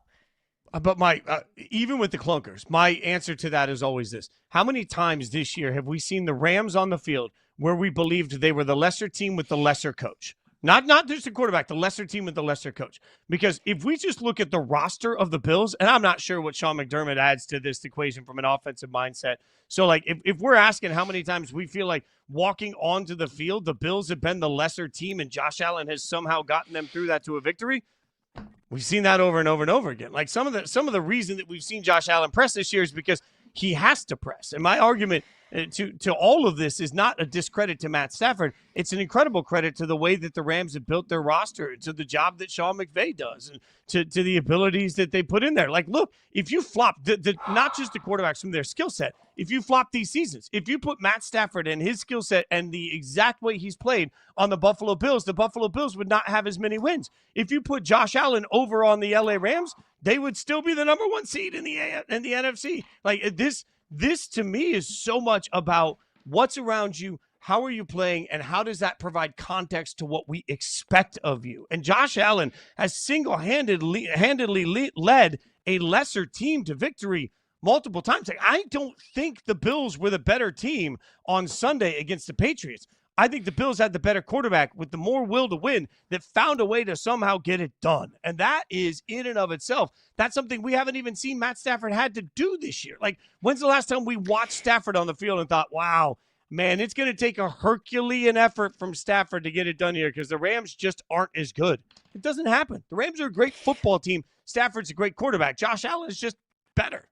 But even with the clunkers, my answer to that is always this. How many times this year have we seen the Rams on the field where we believed they were the lesser team with the lesser coach? Not just the quarterback, the lesser team with the lesser coach. Because if we just look at the roster of the Bills, and I'm not sure what Sean McDermott adds to this equation from an offensive mindset. So, like, if we're asking how many times we feel like walking onto the field, the Bills have been the lesser team and Josh Allen has somehow gotten them through that to a victory, we've seen that over and over and over again. Like some of the reason that we've seen Josh Allen press this year is because he has to press. And my argument to all of this is not a discredit to Matt Stafford. It's an incredible credit to the way that the Rams have built their roster, to the job that Sean McVay does, and to the abilities that they put in there. Like, look, if you flop not just the quarterbacks from their skill set, if you flop these seasons, if you put Matt Stafford and his skill set and the exact way he's played on the Buffalo Bills, the Buffalo Bills would not have as many wins. If you put Josh Allen over on the LA Rams, they would still be the number 1 seed in the NFC. Like this to me is so much about what's around you, how are you playing, and how does that provide context to what we expect of you. And Josh Allen has single-handedly led a lesser team to victory multiple times. Like, I don't think the Bills were the better team on Sunday against the Patriots. I think the Bills had the better quarterback with the more will to win that found a way to somehow get it done. And that is, in and of itself, that's something we haven't even seen Matt Stafford had to do this year. Like, when's the last time we watched Stafford on the field and thought, wow, man, it's going to take a Herculean effort from Stafford to get it done here because the Rams just aren't as good. It doesn't happen. The Rams are a great football team. Stafford's a great quarterback. Josh Allen is just better.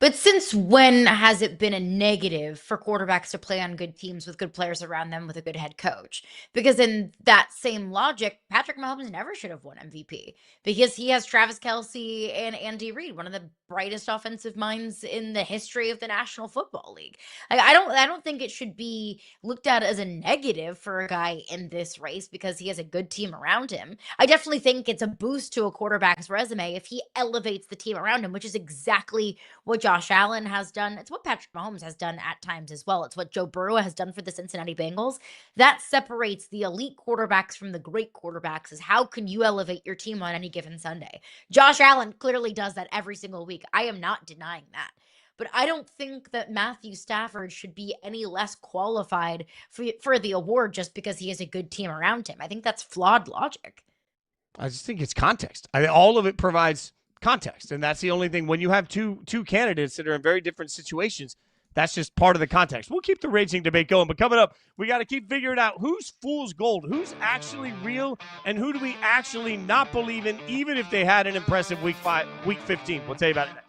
But since when has it been a negative for quarterbacks to play on good teams with good players around them with a good head coach? Because in that same logic, Patrick Mahomes never should have won MVP because he has Travis Kelce and Andy Reid, one of the brightest offensive minds in the history of the National Football League. Like, I don't think it should be looked at as a negative for a guy in this race because he has a good team around him. I definitely think it's a boost to a quarterback's resume if he elevates the team around him, which is exactly what Josh Allen has done. It's what Patrick Mahomes has done at times as well. It's what Joe Burrow has done for the Cincinnati Bengals. That separates the elite quarterbacks from the great quarterbacks, is how can you elevate your team on any given Sunday? Josh Allen clearly does that every single week. I am not denying that. But I don't think that Matthew Stafford should be any less qualified for the award just because he has a good team around him. I think that's flawed logic. I just think it's context. All of it provides context, and that's the only thing. When you have two candidates that are in very different situations, that's just part of the context. We'll keep the raging debate going, but coming up, we got to keep figuring out who's fool's gold, who's actually real, and who do we actually not believe in, even if they had an impressive week 15. We'll tell you about it next.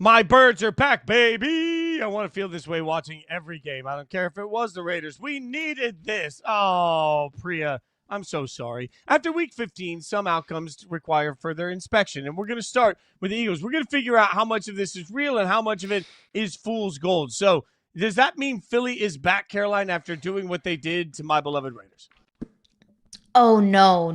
My birds are back, baby. I want to feel this way watching every game. I don't care if it was the Raiders. We needed this. Oh, Priya, I'm so sorry. After week 15, some outcomes require further inspection, and we're going to start with the Eagles. We're going to figure out how much of this is real and how much of it is fool's gold. So does that mean Philly is back, Caroline, after doing what they did to my beloved Raiders? Oh, no.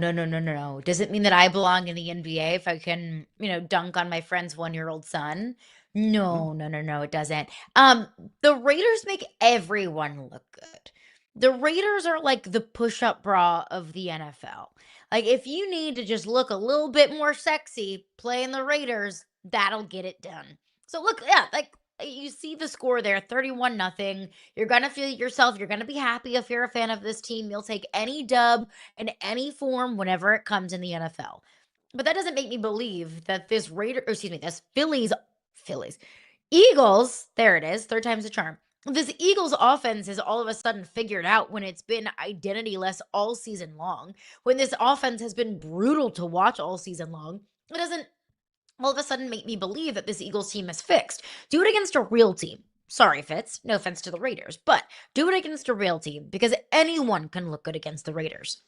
Does it mean that I belong in the NBA if I can, dunk on my friend's 1-year-old son? No, it doesn't. The Raiders make everyone look good. The Raiders are like the push-up bra of the NFL. Like, if you need to just look a little bit more sexy playing the Raiders, that'll get it done. So look, yeah, like you see the score there, 31-0. You're going to feel yourself. You're going to be happy if you're a fan of this team. You'll take any dub in any form whenever it comes in the NFL. But that doesn't make me believe that this Eagles, there it is, third time's a charm. This Eagles offense is all of a sudden figured out when it's been identityless all season long, when this offense has been brutal to watch all season long. It doesn't all of a sudden make me believe that this Eagles team is fixed. Do it against a real team. Sorry, Fitz, no offense to the Raiders, but do it against a real team because anyone can look good against the Raiders.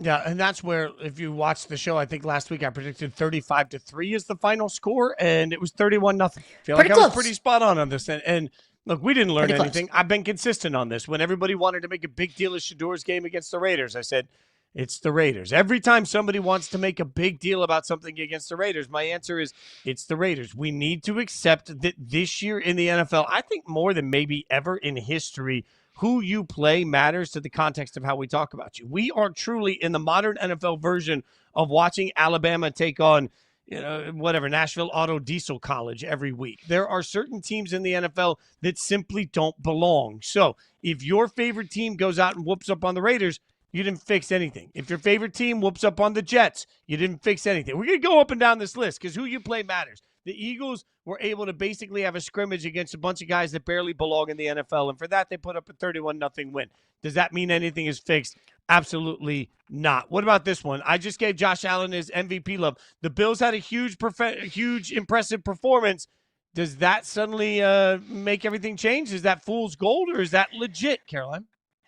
Yeah, and that's where, if you watched the show, I think last week I predicted 35-3 is the final score, and it was 31-0. Feel like I was pretty spot on this. And look, we didn't learn anything. I've been consistent on this. When everybody wanted to make a big deal of Shador's game against the Raiders, I said, it's the Raiders. Every time somebody wants to make a big deal about something against the Raiders, my answer is it's the Raiders. We need to accept that this year in the NFL, I think more than maybe ever in history, who you play matters to the context of how we talk about you. We are truly in the modern NFL version of watching Alabama take on, Nashville Auto Diesel College every week. There are certain teams in the NFL that simply don't belong. So if your favorite team goes out and whoops up on the Raiders, you didn't fix anything. If your favorite team whoops up on the Jets, you didn't fix anything. We're going to go up and down this list because who you play matters. The Eagles were able to basically have a scrimmage against a bunch of guys that barely belong in the NFL, and for that, they put up a 31-0 win. Does that mean anything is fixed? Absolutely not. What about this one? I just gave Josh Allen his MVP love. The Bills had a huge, impressive performance. Does that suddenly make everything change? Is that fool's gold, or is that legit, Caroline?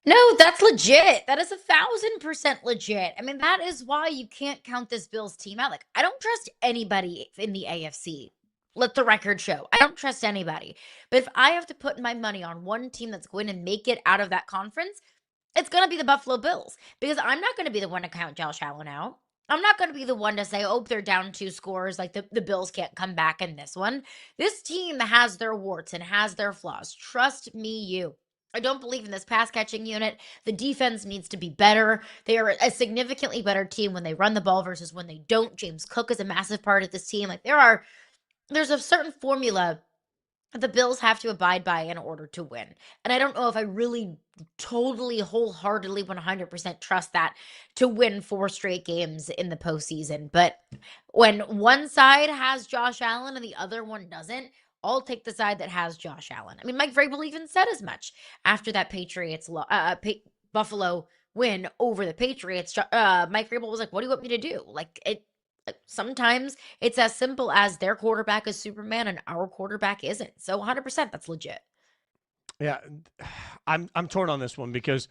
No, that's legit. That is 1,000% legit. I mean, that is why you can't count this Bills team out. Like, I don't trust anybody in the AFC. Let the record show. I don't trust anybody. But if I have to put my money on one team that's going to make it out of that conference, it's going to be the Buffalo Bills. Because I'm not going to be the one to count Josh Allen out. I'm not going to be the one to say, oh, they're down 2 scores. Like the Bills can't come back in this one. This team has their warts and has their flaws. Trust me, you. I don't believe in this pass catching unit. The defense needs to be better. They are a significantly better team when they run the ball versus when they don't. James Cook is a massive part of this team. Like there's a certain formula the Bills have to abide by in order to win. And I don't know if I really totally wholeheartedly 100% trust that to win 4 straight games in the postseason. But when one side has Josh Allen and the other one doesn't, I'll take the side that has Josh Allen. I mean, Mike Vrabel even said as much after that Buffalo win over the Patriots. Mike Vrabel was like, what do you want me to do? Sometimes it's as simple as their quarterback is Superman and our quarterback isn't. So 100% that's legit. Yeah, I'm torn on this one because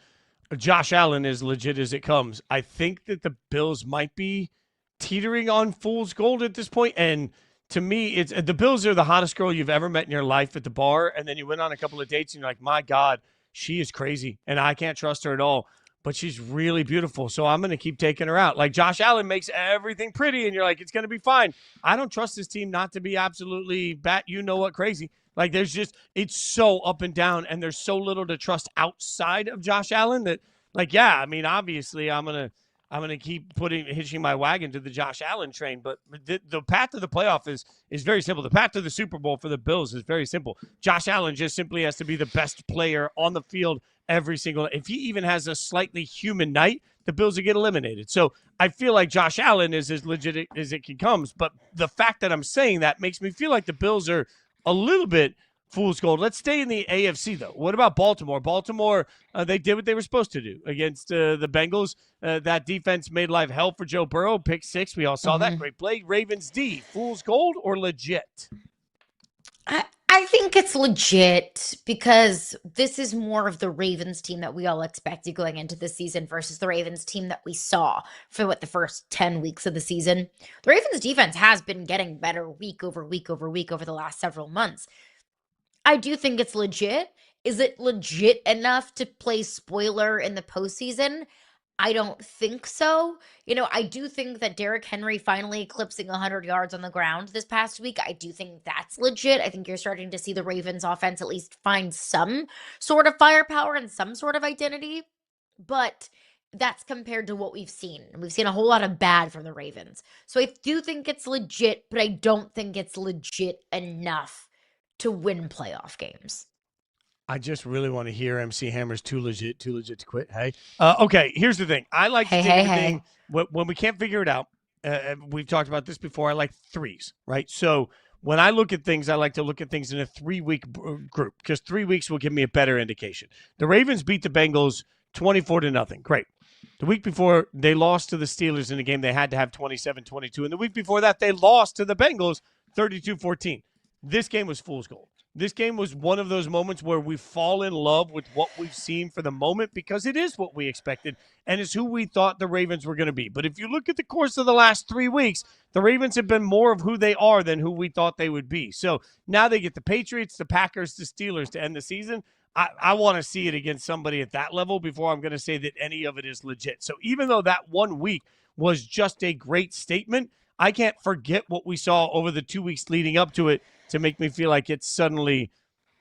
Josh Allen is legit as it comes. I think that the Bills might be teetering on fool's gold at this point, and to me, it's the Bills are the hottest girl you've ever met in your life at the bar, and then you went on a couple of dates, and you're like, my God, she is crazy, and I can't trust her at all, but she's really beautiful, so I'm going to keep taking her out. Like, Josh Allen makes everything pretty, and you're like, it's going to be fine. I don't trust this team not to be absolutely crazy. Like, it's so up and down, and there's so little to trust outside of Josh Allen that, obviously I'm going to keep hitching my wagon to the Josh Allen train, but the path to the playoff is very simple. The path to the Super Bowl for the Bills is very simple. Josh Allen just simply has to be the best player on the field every single. If he even has a slightly human night, the Bills will get eliminated. So I feel like Josh Allen is as legit as it can comes, but the fact that I'm saying that makes me feel like the Bills are a little bit fool's gold. Let's stay in the AFC, though. What about Baltimore? Baltimore, they did what they were supposed to do against the Bengals. That defense made life hell for Joe Burrow. Pick 6. We all saw that. Great play. Ravens D, fool's gold or legit? I think it's legit because this is more of the Ravens team that we all expected going into the season versus the Ravens team that we saw for the first 10 weeks of the season. The Ravens defense has been getting better week over week over week over the last several months. I do think it's legit. Is it legit enough to play spoiler in the postseason? I don't think so. I do think that Derrick Henry finally eclipsing 100 yards on the ground this past week, I do think that's legit. I think you're starting to see the Ravens offense at least find some sort of firepower and some sort of identity. But that's compared to what we've seen. We've seen a whole lot of bad from the Ravens. So I do think it's legit, but I don't think it's legit enough to win playoff games. I just really want to hear MC Hammer's too legit to quit. Hey, okay. Here's the thing. I like to take the thing when we can't figure it out. We've talked about this before. I like threes, right? So when I look at things, I like to look at things in a 3-week group because 3 weeks will give me a better indication. The Ravens beat the Bengals 24-0. Great. The week before, they lost to the Steelers in a game they had to have 27-22. And the week before that, they lost to the Bengals 32-14. This game was fool's gold. This game was one of those moments where we fall in love with what we've seen for the moment because it is what we expected and it's who we thought the Ravens were going to be. But if you look at the course of the last 3 weeks, the Ravens have been more of who they are than who we thought they would be. So now they get the Patriots, the Packers, the Steelers to end the season. I want to see it against somebody at that level before I'm going to say that any of it is legit. So even though that 1 week was just a great statement, I can't forget what we saw over the 2 weeks leading up to it to make me feel like it's suddenly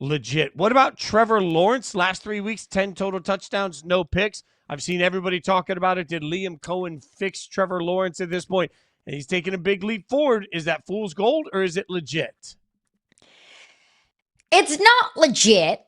legit. What about Trevor Lawrence? Last 3 weeks, 10 total touchdowns, no picks. I've seen everybody talking about it. Did Liam Cohen fix Trevor Lawrence at this point? And he's taking a big leap forward. Is that fool's gold or is it legit? It's not legit.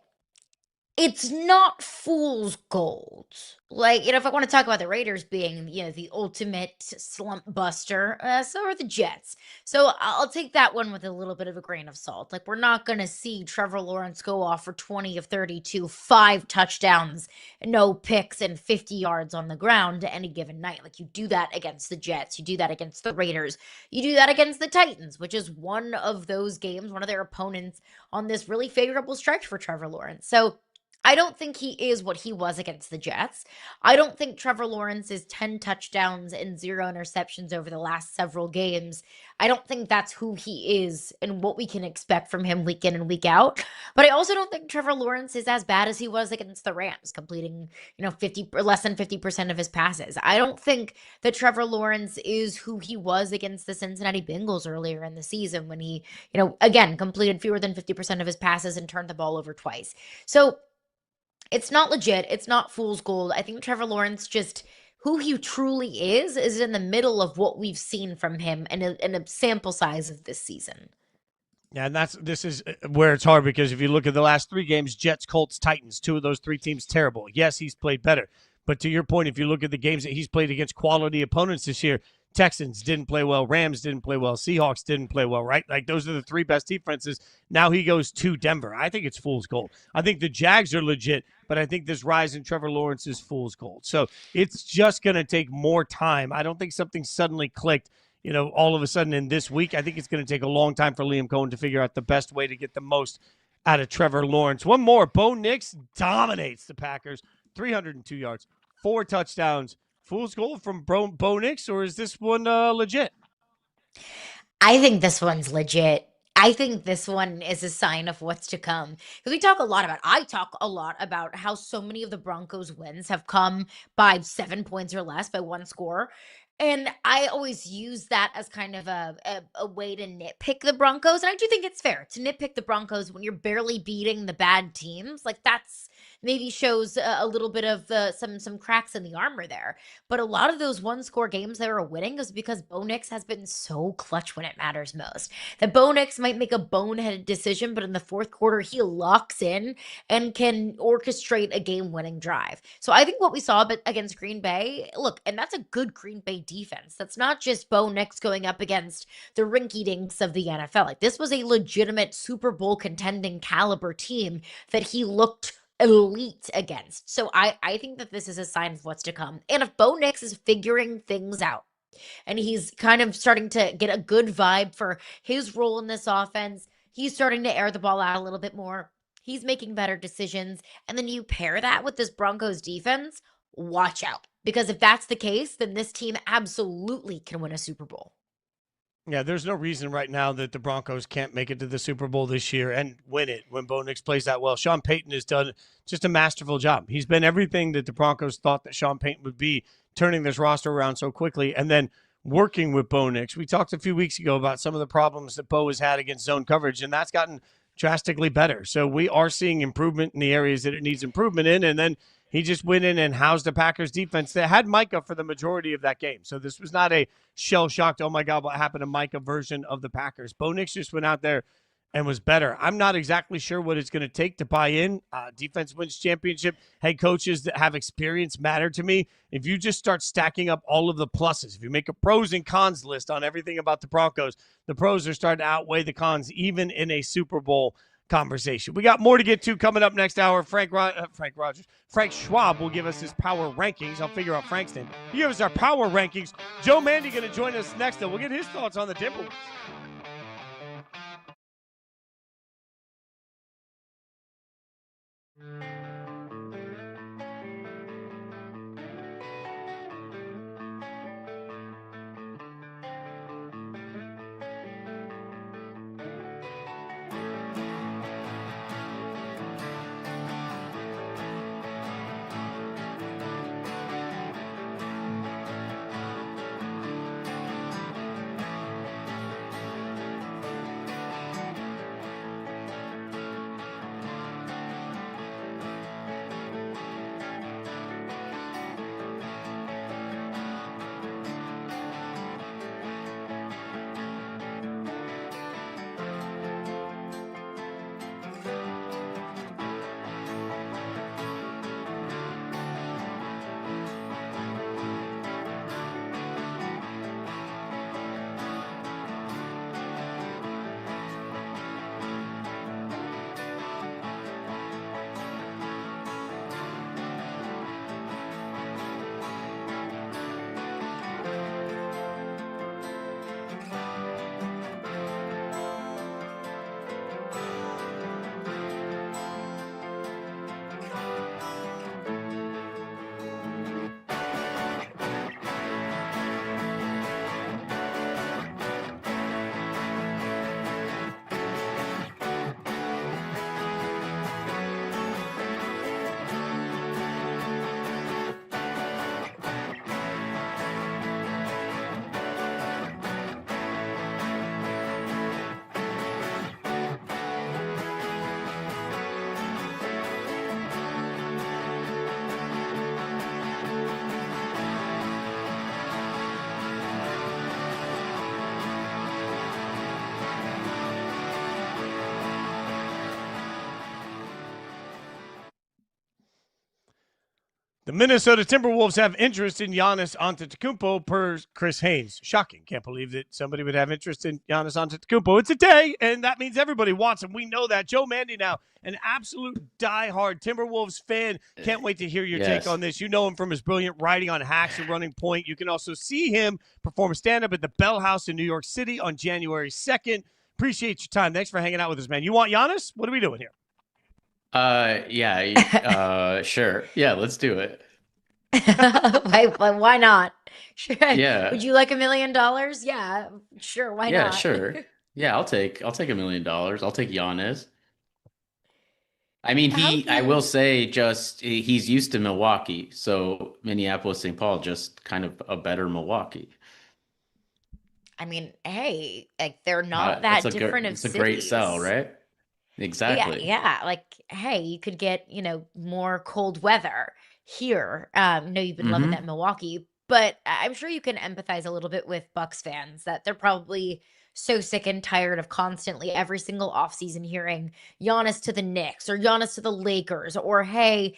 It's not fool's gold. If I want to talk about the Raiders being, the ultimate slump buster, so are the Jets. So I'll take that one with a little bit of a grain of salt. We're not going to see Trevor Lawrence go off for 20 of 32, 5 touchdowns, no picks, and 50 yards on the ground any given night. You do that against the Jets. You do that against the Raiders. You do that against the Titans, which is one of those games, one of their opponents on this really favorable stretch for Trevor Lawrence. So I don't think he is what he was against the Jets. I don't think Trevor Lawrence is 10 touchdowns and 0 interceptions over the last several games. I don't think that's who he is and what we can expect from him week in and week out. But I also don't think Trevor Lawrence is as bad as he was against the Rams, completing, 50 or less than 50% of his passes. I don't think that Trevor Lawrence is who he was against the Cincinnati Bengals earlier in the season when he, again, completed fewer than 50% of his passes and turned the ball over twice. So it's not legit. It's not fool's gold. I think Trevor Lawrence just who he truly is in the middle of what we've seen from him in a sample size of this season. Yeah, and this is where it's hard because if you look at the last 3 games, Jets, Colts, Titans, 2 of those 3 teams terrible. Yes, he's played better. But to your point, if you look at the games that he's played against quality opponents this year, Texans didn't play well. Rams didn't play well. Seahawks didn't play well, right? Those are the 3 best defenses. Now he goes to Denver. I think it's fool's gold. I think the Jags are legit, but I think this rise in Trevor Lawrence is fool's gold. So it's just going to take more time. I don't think something suddenly clicked, all of a sudden in this week. I think it's going to take a long time for Liam Cohen to figure out the best way to get the most out of Trevor Lawrence. One more. Bo Nix dominates the Packers. 302 yards, 4 touchdowns. Fool's gold from Bo Nix, or is this one legit? I think this one's legit. I think this one is a sign of what's to come. Because I talk a lot about how so many of the Broncos wins have come by 7 points or less, by 1 score. And I always use that as kind of a way to nitpick the Broncos. And I do think it's fair to nitpick the Broncos when you're barely beating the bad teams. That's maybe shows a little bit of some cracks in the armor there. But a lot of those 1-score games that are winning is because Bo Nix has been so clutch when it matters most. That Bo Nix might make a boneheaded decision, but in the 4th quarter, he locks in and can orchestrate a game-winning drive. So I think what we saw against Green Bay, look, and that's a good Green Bay defense. That's not just Bo Nix going up against the rinky-dinks of the NFL. This was a legitimate Super Bowl contending caliber team that he looked elite against. So I think that this is a sign of what's to come. And if Bo Nix is figuring things out and he's kind of starting to get a good vibe for his role in this offense, He's starting to air the ball out a little bit more. He's making better decisions. And then you pair that with this Broncos defense, watch out. Because if that's the case, then this team absolutely can win a Super Bowl. Yeah, there's no reason right now that the Broncos can't make it to the Super Bowl this year and win it when Bo Nix plays that well. Sean Payton has done just a masterful job. He's been everything that the Broncos thought that Sean Payton would be, turning this roster around so quickly and then working with Bo Nix. We talked a few weeks ago about some of the problems that Bo has had against zone coverage, and that's gotten drastically better. So we are seeing improvement in the areas that it needs improvement in, and then he just went in and housed the Packers defense that had Micah for the majority of that game. So this was not a shell-shocked, oh my God, what happened to Micah version of the Packers. Bo Nix just went out there and was better. I'm not exactly sure what it's going to take to buy in. Defense wins championship. Head coaches that have experience matter to me. If you just start stacking up all of the pluses, if you make a pros and cons list on everything about the Broncos, the pros are starting to outweigh the cons, even in a Super Bowl conversation. We got more to get to coming up next hour. Frank Schwab will give us his power rankings. I'll figure out Frank's name. He gives us our power rankings. Joe Mande going to join us next, and we'll get his thoughts on the Timberwolves. The Minnesota Timberwolves have interest in Giannis Antetokounmpo per Chris Haynes. Shocking. Can't believe that somebody would have interest in Giannis Antetokounmpo. It's a day, and that means everybody wants him. We know that. Joe Mande now, an absolute diehard Timberwolves fan. Can't wait to hear your take on this. You know him from his brilliant writing on Hacks and Running Point. You can also see him perform stand-up at the Bell House in New York City on January 2nd. Appreciate your time. Thanks for hanging out with us, man. You want Giannis? What are we doing here? Sure. Yeah, let's do it. Why not? Sure. Yeah. Would you like $1 million? Yeah, sure. Why not? Yeah, sure. Yeah, I'll take $1 million. I'll take Giannis. I mean, I will say he's used to Milwaukee, so Minneapolis, St. Paul, just kind of a better Milwaukee. I mean, hey, like they're not that different of cities. It's a great sell, right? Exactly. Yeah. Like, hey, you could get, more cold weather here. No, you've been loving that Milwaukee, but I'm sure you can empathize a little bit with Bucks fans that they're probably so sick and tired of constantly every single offseason hearing Giannis to the Knicks or Giannis to the Lakers or, hey,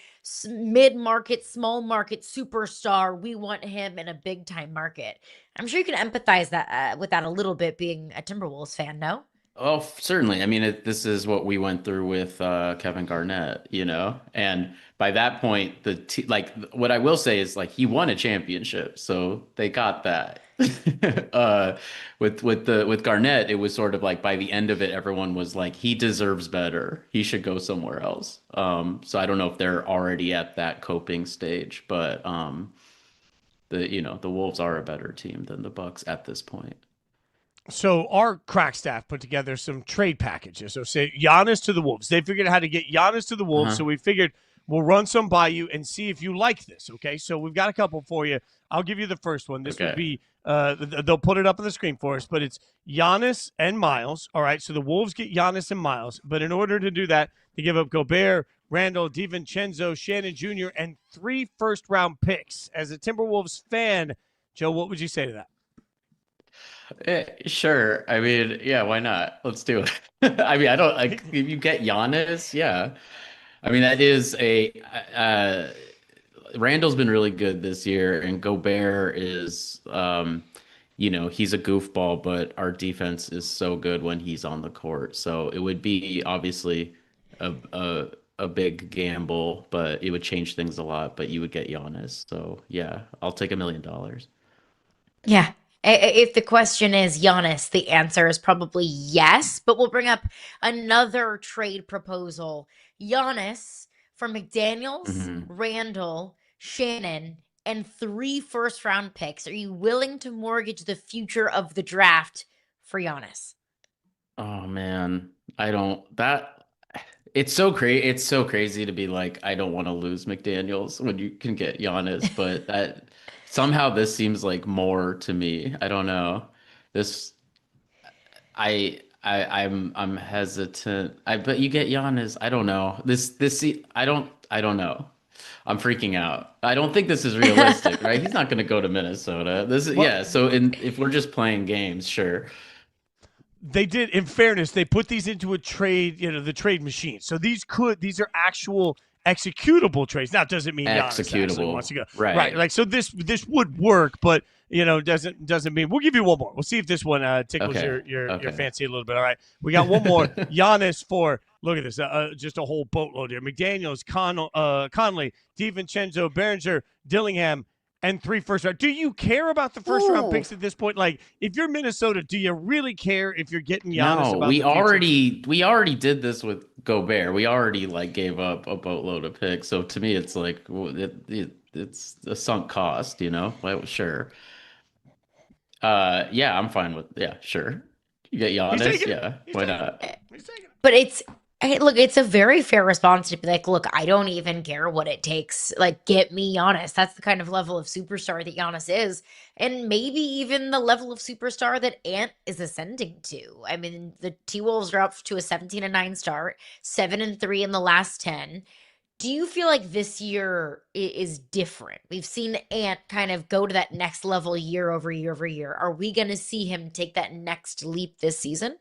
mid-market, small market superstar, we want him in a big-time market. I'm sure you can empathize with that a little bit being a Timberwolves fan, no? Oh, certainly. I mean, this is what we went through with Kevin Garnett, and by that point, like what I will say is like he won a championship, so they got that. With Garnett, it was sort of like by the end of it, everyone was like, he deserves better. He should go somewhere else. So I don't know if they're already at that coping stage, but the Wolves are a better team than the Bucks at this point. So our crack staff put together some trade packages. So say Giannis to the Wolves. They figured out how to get Giannis to the Wolves. So we figured we'll run some by you and see if you like this. Okay. So we've got a couple for you. I'll give you the first one. This would be, they'll put it up on the screen for us, but it's Giannis and Miles. All right. So the Wolves get Giannis and Miles. But in order to do that, they give up Gobert, Randall, DiVincenzo, Shannon Jr., and 3 first-round picks. As a Timberwolves fan, Joe, what would you say to that? Sure. I mean, yeah, why not? Let's do it. I mean, I don't like if you get Giannis, yeah. I mean, that is Randall's been really good this year, and Gobert is he's a goofball, but our defense is so good when he's on the court. So it would be obviously a big gamble, but it would change things a lot, but you would get Giannis. So yeah, I'll take $1 million. Yeah. If the question is Giannis, the answer is probably yes, but we'll bring up another trade proposal. Giannis for McDaniels, Randall, Shannon, and 3 first-round picks. Are you willing to mortgage the future of the draft for Giannis? Oh man, it's so crazy to be like, I don't want to lose McDaniels when you can get Giannis, but that somehow this seems like more to me. I don't know. I'm hesitant. But you get Giannis. I don't know. I don't know. I'm freaking out. I don't think this is realistic, right? He's not going to go to Minnesota. So if we're just playing games, sure. They did, in fairness, they put these into a trade, the trade machine. So these are actual executable trades. Now, it doesn't mean Giannis actually wants to go. Right. Like, so this would work, but doesn't mean. We'll give you one more. We'll see if this one tickles your fancy a little bit. All right, we got one more. Giannis for, look at this, just a whole boatload here. McDaniels, Conley, DiVincenzo, Behringer, Dillingham, and 3 first round. Do you care about the first round picks at this point? Like, if you're Minnesota, do you really care if you're getting Giannis? No, we already did this with Gobert. We already gave up a boatload of picks. So to me, it's like it's a sunk cost. Well, sure. Yeah, I'm fine with sure. You get Giannis, why not? But it's a very fair response to be like, look, I don't even care what it takes. Like, get me Giannis. That's the kind of level of superstar that Giannis is. And maybe even the level of superstar that Ant is ascending to. I mean, the T-Wolves are up to a 17-9 start, 7-3 in the last 10. Do you feel like this year is different? We've seen Ant kind of go to that next level year over year over year. Are we going to see him take that next leap this season?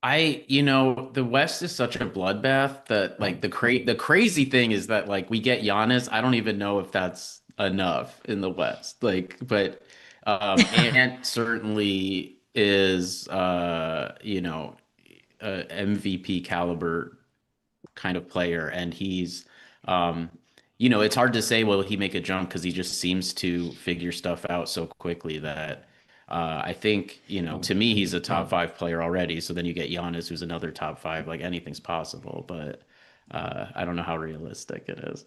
The West is such a bloodbath that the crazy thing is that we get Giannis. I don't even know if that's enough in the West. But Ant certainly is MVP caliber kind of player, and he's it's hard to say will he make a jump because he just seems to figure stuff out so quickly that I think, to me, he's a top 5 player already. So then you get Giannis, who's another top 5. Like, anything's possible, but I don't know how realistic it is.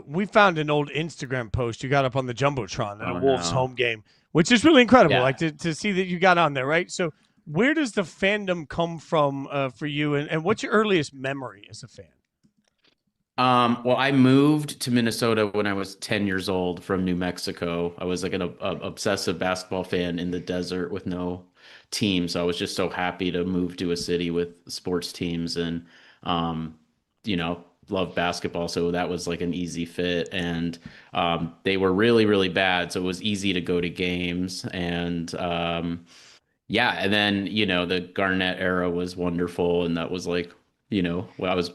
We found an old Instagram post you got up on the Jumbotron at a Wolves home game, which is really incredible. Like to see that you got on there, right? So where does the fandom come from for you, and what's your earliest memory as a fan? Well, I moved to Minnesota when I was 10 years old from New Mexico. I was an obsessive basketball fan in the desert with no team. So I was just so happy to move to a city with sports teams and, love basketball. So that was an easy fit. And they were really, really bad. So it was easy to go to games. And and then, the Garnett era was wonderful. And that was I was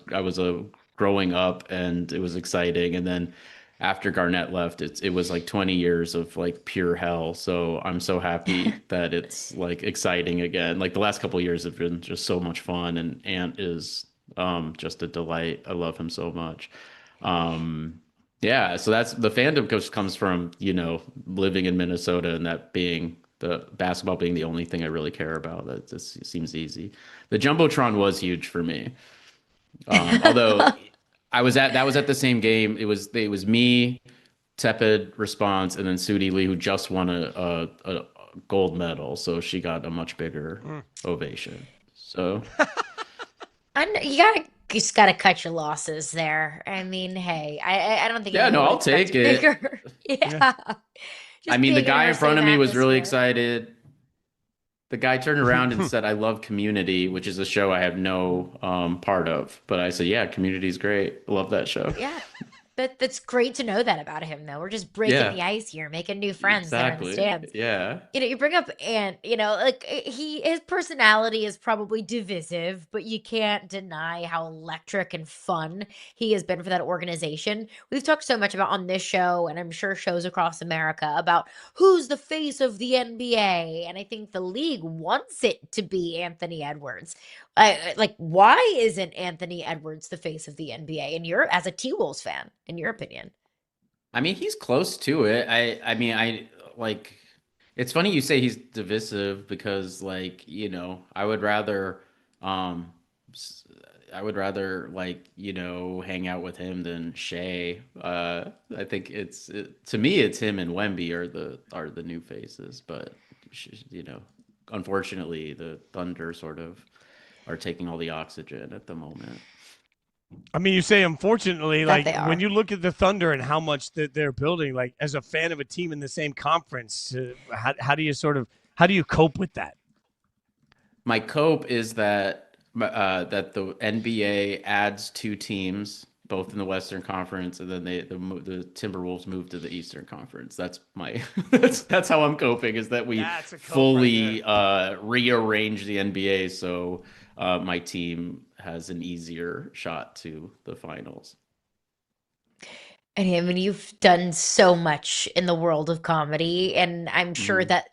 growing up, and it was exciting. And then after Garnett left, it was like 20 years of like pure hell. So I'm so happy that it's like exciting again. Like the last couple of years have been just so much fun, and Ant is just a delight. I love him so much. Yeah, so that's the fandom comes from, living in Minnesota and that being the basketball being the only thing I really care about. That just seems easy. The Jumbotron was huge for me. Although that was at the same game. It was me, tepid response, and then Sudie Lee, who just won a gold medal, so she got a much bigger ovation. So I know, just gotta cut your losses there. I mean, hey, I don't think. Yeah, no, I'll take it. Bigger. Yeah. I mean, the guy in front of me was really atmosphere. excited. The guy turned around and said, "I love Community," which is a show I have no part of. But I said, "Yeah, Community's great. I love that show." Yeah. That's great to know that about him, though. We're just breaking the ice here, making new friends there in the Exactly. stands. Yeah. You bring up Ant, like his personality is probably divisive, but you can't deny how electric and fun he has been for that organization. We've talked so much about on this show, and I'm sure shows across America, about who's the face of the NBA. And I think the league wants it to be Anthony Edwards. Why isn't Anthony Edwards the face of the NBA? And you're, as a T-Wolves fan, in your opinion? I mean, he's close to it. I mean, I like. It's funny you say he's divisive because, like, I would rather, hang out with him than Shea. I think to me, it's him and Wemby are the new faces, but unfortunately, the Thunder sort of are taking all the oxygen at the moment. I mean, you say unfortunately, That like they when are. you look at the Thunder and how much that they're building, like as a fan of a team in the same conference, how do you cope with that? My cope is that the NBA adds two teams, both in the Western Conference, and then the Timberwolves move to the Eastern Conference. That's my that's how I'm coping, is that we That's a cope fully right rearrange the NBA so my team has an easier shot to the finals. And I mean, you've done so much in the world of comedy, and I'm sure that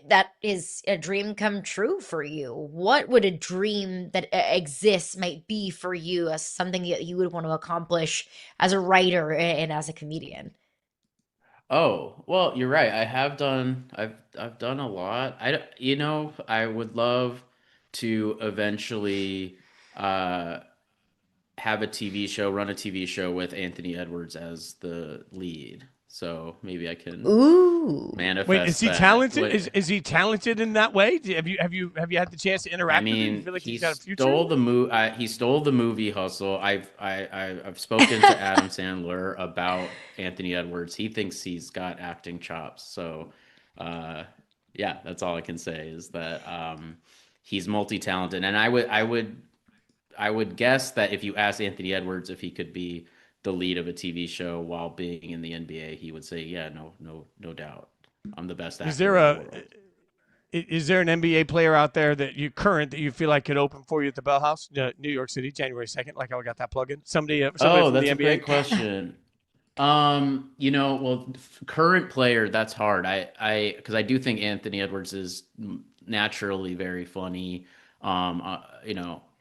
that is a dream come true for you. What would a dream that exists might be for you as something that you would want to accomplish as a writer and as a comedian? Oh, well, you're right. I've done a lot. I would love to eventually uh have a TV show, run a TV show with Anthony Edwards as the lead. So maybe I can Ooh. Wait, is manifest he that. talented? Is he talented in that way? Have you had the chance to I interact with him? You mean, feel like he he's got a future? stole he stole the movie hustle. I've spoken to Adam Sandler about Anthony Edwards. He thinks he's got acting chops. So, yeah, that's all I can say, is that he's multi-talented. And I would guess that if you ask Anthony Edwards if he could be the lead of a TV show while being in the NBA, he would say, "Yeah, no doubt. I'm the best actor Is there in the a world." is there an NBA player out there that you feel like could open for you at the Bell House, New York City, January 2nd? Like how I got that plug in. Somebody Oh, from the that's a NBA. great question. Well, current player, that's hard. Because I do think Anthony Edwards is naturally very funny.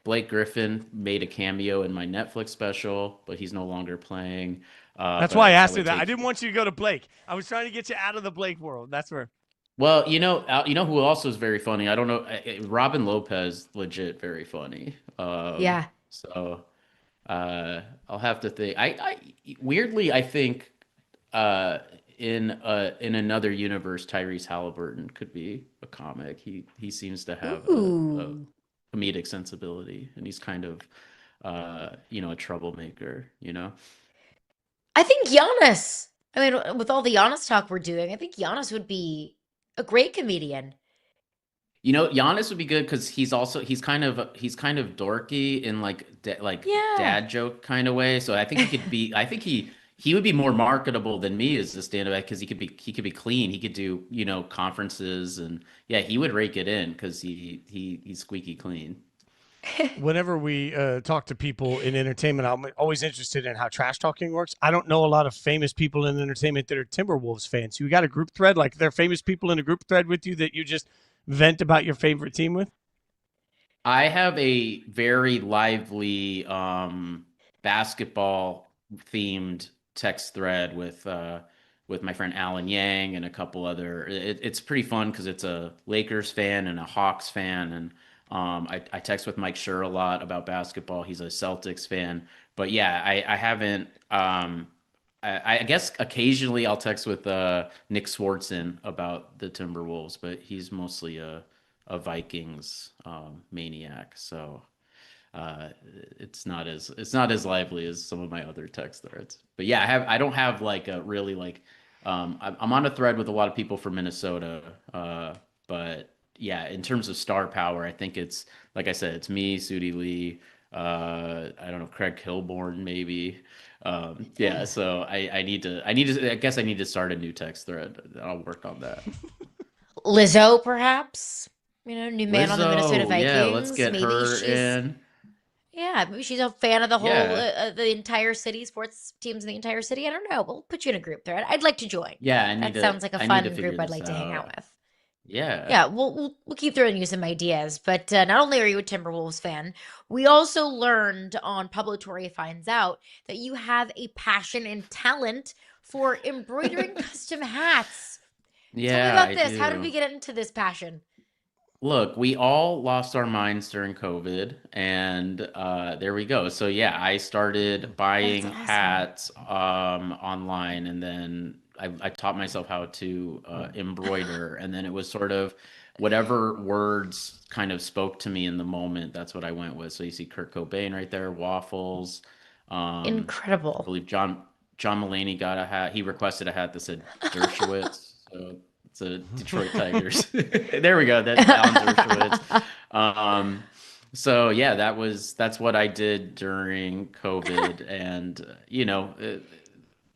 Blake Griffin made a cameo in my Netflix special, but he's no longer playing. That's why I But asked would you that. I take. didn't want you to go to Blake. I was trying to get you out of the Blake world. That's where. Well, who also is very funny. I don't know, Robin Lopez, legit very funny. Yeah. So I'll have to think. I weirdly, I think in another universe, Tyrese Halliburton could be a comic. He seems to have a Ooh. comedic sensibility, and he's kind of a troublemaker. I think Giannis. I mean, with all the Giannis talk we're doing, I think Giannis would be a great comedian. Giannis would be good because he's kind of dorky in like Yeah. dad joke kind of way. So I think he could be. I think he would be more marketable than me as a stand-up, because he could be clean. He could do conferences, and yeah, he would rake it in because he's squeaky clean. whenever we talk to people in entertainment, I'm always interested in how trash talking works. I don't know a lot of famous people in entertainment that are Timberwolves fans. You got a group thread? Like, there are famous people in a group thread with you that you just vent about your favorite team with? I have a very lively basketball themed text thread with my friend Alan Yang and a couple other. It's pretty fun because it's a Lakers fan and a Hawks fan, and I text with Mike Schur a lot about basketball. He's a Celtics fan, but yeah, I haven't. I guess occasionally I'll text with Nick Swartzen about the Timberwolves, but he's mostly a Vikings maniac, so it's not as lively as some of my other text threads. But yeah, I don't have like a really like I'm on a thread with a lot of people from Minnesota, but yeah, in terms of star power, I think it's like I said, it's me, Sudie Lee, I don't know, Craig Kilborn maybe. Yeah, so I guess I need to start a new text thread. I'll work on that. Lizzo, perhaps. New man on the Minnesota Vikings. Yeah, let's get maybe her in. Yeah, maybe she's a fan of the whole, the entire city, sports teams in the entire city. I don't know. We'll put you in a group thread. I'd like to join. Yeah, that sounds like a fun group I'd like to hang out with. Yeah. Yeah, we'll keep throwing you some ideas. But not only are you a Timberwolves fan, we also learned on Publitory Finds Out that you have a passion and talent for embroidering custom hats. Yeah, tell me about this. do. How did we get into this passion? Look, we all lost our minds during COVID, and there we go. So yeah, I started buying hats online, and then I taught myself how to embroider, and then it was sort of whatever words kind of spoke to me in the moment. That's what I went with. So you see Kurt Cobain right there, waffles. Incredible. I believe John Mulaney got a hat. He requested a hat that said Dershowitz. So it's a Detroit Tigers. There we go. That's Alan Dershowitz. So yeah, that's what I did during COVID, and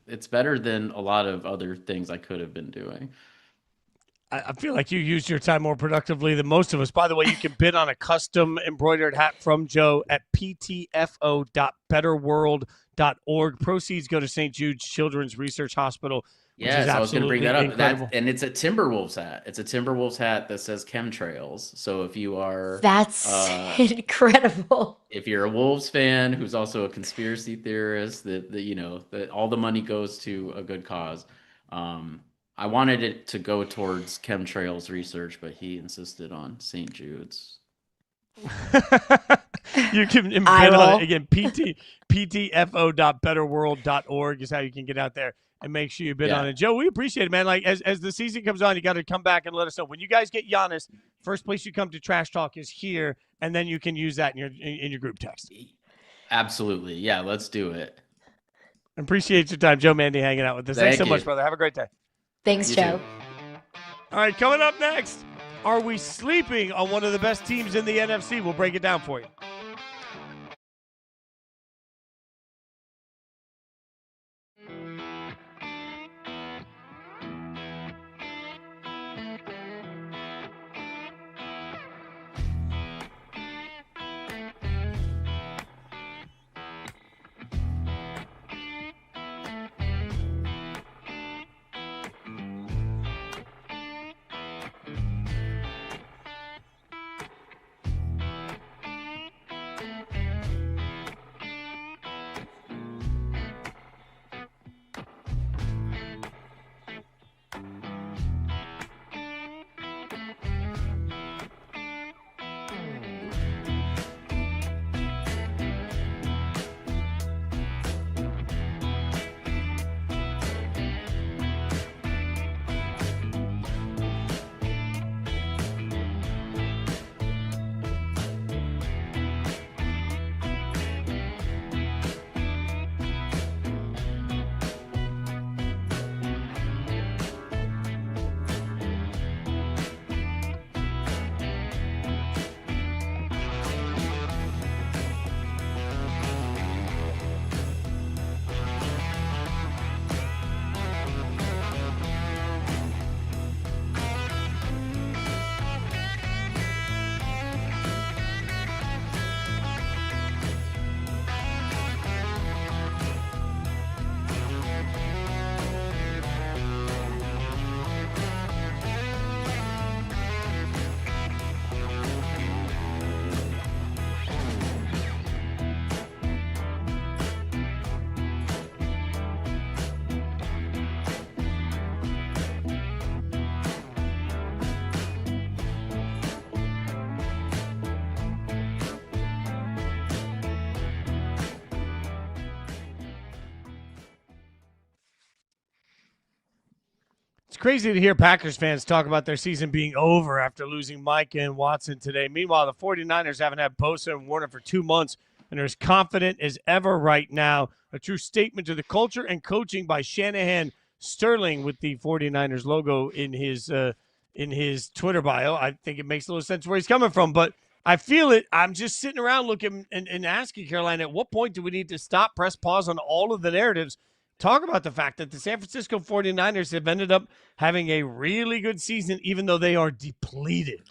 it's better than a lot of other things I could have been doing. I feel like you used your time more productively than most of us. By the way, you can bid on a custom embroidered hat from Joe at ptfo.betterworld.org. Proceeds go to St. Jude's Children's Research Hospital. Yes, I was going to bring that up. And it's a Timberwolves hat. It's a Timberwolves hat that says chemtrails. So if you are... That's incredible. If you're a Wolves fan who's also a conspiracy theorist, that all the money goes to a good cause. I wanted it to go towards chemtrails research, but he insisted on St. Jude's. You can bid on it again. ptfo.betterworld.org is how you can get out there and make sure you bid on it. Joe, we appreciate it, man. Like as the season comes on, you got to come back and let us know. When you guys get Giannis, first place you come to trash talk is here, and then you can use that in your group text. Absolutely. Yeah, let's do it. Appreciate your time, Joe Mande, hanging out with us. Thanks so much, brother. Have a great day. Thanks, Joe. All right, coming up next, are we sleeping on one of the best teams in the NFC? We'll break it down for you. crazy to hear Packers fans talk about their season being over after losing Micah and Watson today. Meanwhile, the 49ers haven't had Bosa and Warner for 2 months and are as confident as ever right now. A true statement to the culture and coaching by Shanahan Sterling with the 49ers logo in his Twitter bio. I think it makes a little sense where he's coming from, but I feel it. I'm just sitting around looking and asking Caroline, at what point do we need to stop, press pause on all of the narratives, talk about the fact that the San Francisco 49ers have ended up having a really good season, even though they are depleted.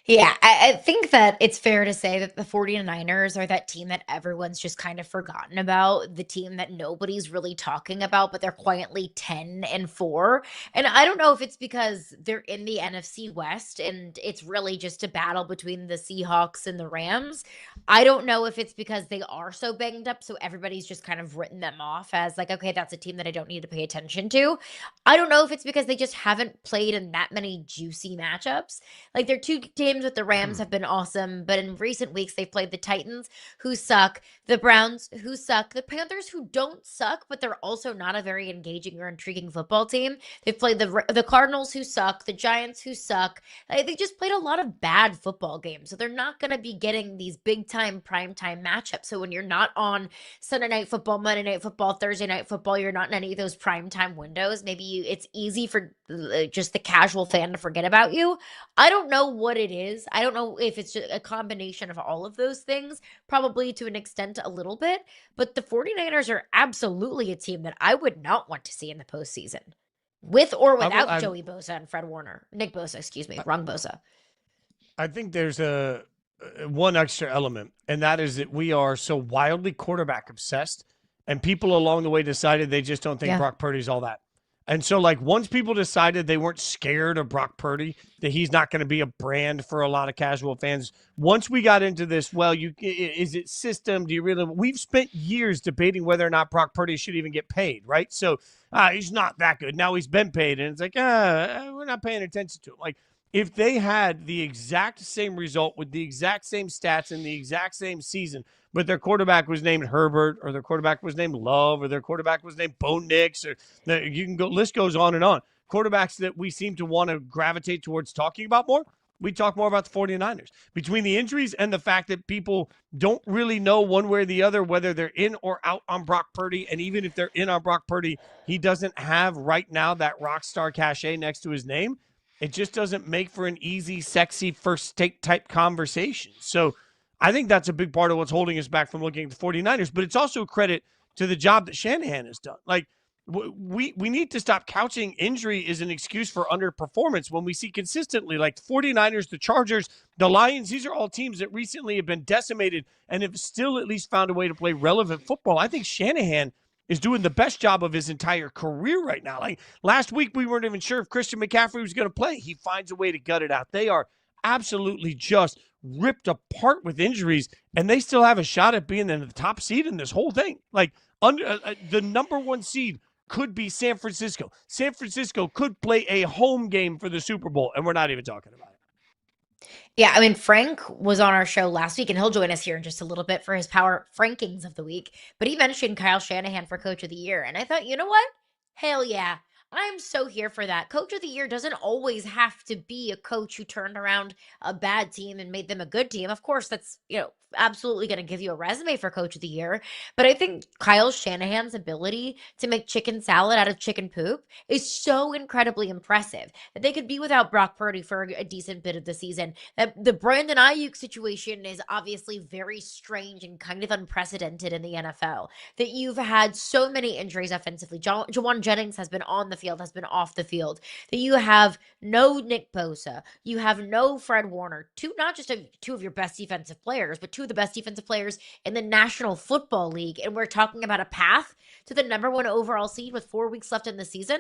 Yeah, I think that it's fair to say that the 49ers are that team that everyone's just kind of forgotten about, the team that nobody's really talking about, but they're quietly 10-4. And I don't know if it's because they're in the NFC West and it's really just a battle between the Seahawks and the Rams. I don't know if it's because they are so banged up, so everybody's just kind of written them off as like, okay, that's a team that I don't need to pay attention to. I don't know if it's because they just haven't played in that many juicy matchups. Like, their two games with the Rams have been awesome, but in recent weeks they've played the Titans, who suck, the Browns, who suck, the Panthers, who don't suck, but they're also not a very engaging or intriguing football team. They've played the Cardinals, who suck, the Giants, who suck. They just played a lot of bad football games, so they're not going to be getting these big-time, prime-time matchups. So when you're not on Sunday Night Football, Monday Night Football, Thursday Night Football, you're not in any of those prime-time windows. Maybe it's easy for just the casual fan to forget about you. I don't know what it is. I don't know if it's just a combination of all of those things, probably to an extent a little bit, but the 49ers are absolutely a team that I would not want to see in the postseason, with or without Joey Bosa and Fred Warner. Nick Bosa, excuse me, wrong Bosa. I think there's one extra element, and that is that we are so wildly quarterback obsessed, and people along the way decided they just don't think Brock Purdy's all that. And so, like, once people decided they weren't scared of Brock Purdy, that he's not going to be a brand for a lot of casual fans, once we got into this, well, is it system? Do you really? We've spent years debating whether or not Brock Purdy should even get paid, right? So he's not that good. Now he's been paid, and it's like, we're not paying attention to him. Like, if they had the exact same result with the exact same stats in the exact same season, but their quarterback was named Herbert, or their quarterback was named Love, or their quarterback was named Bo Nix, or you can go, list goes on and on. Quarterbacks that we seem to want to gravitate towards talking about more, we talk more about the 49ers. Between the injuries and the fact that people don't really know one way or the other whether they're in or out on Brock Purdy, and even if they're in on Brock Purdy, he doesn't have right now that rock star cachet next to his name. It just doesn't make for an easy, sexy first take type conversation. So I think that's a big part of what's holding us back from looking at the 49ers, but it's also a credit to the job that Shanahan has done. Like, we need to stop couching injury as an excuse for underperformance when we see consistently, like, the 49ers, the Chargers, the Lions, these are all teams that recently have been decimated and have still at least found a way to play relevant football. I think Shanahan is doing the best job of his entire career right now. Like, last week, we weren't even sure if Christian McCaffrey was going to play. He finds a way to gut it out. They are absolutely just ripped apart with injuries, and they still have a shot at being in the top seed in this whole thing. Like, the number one seed could be San Francisco. San Francisco could play a home game for the Super Bowl, and we're not even talking about it. Yeah, I mean, Frank was on our show last week, and he'll join us here in just a little bit for his Power Frankings of the week. But he mentioned Kyle Shanahan for Coach of the Year, and I thought, you know what? Hell yeah. I'm so here for that. Coach of the Year doesn't always have to be a coach who turned around a bad team and made them a good team. Of course, that's, absolutely going to give you a resume for Coach of the Year. But I think Kyle Shanahan's ability to make chicken salad out of chicken poop is so incredibly impressive that they could be without Brock Purdy for a decent bit of the season. That the Brandon Ayuk situation is obviously very strange and kind of unprecedented in the NFL. That you've had so many injuries offensively. Jawan Jennings has been on the field, has been off the field. That you have no Nick Bosa. You have no Fred Warner. Not just two of your best defensive players, but two of the best defensive players in the National Football League. And we're talking about a path to the number one overall seed with 4 weeks left in the season.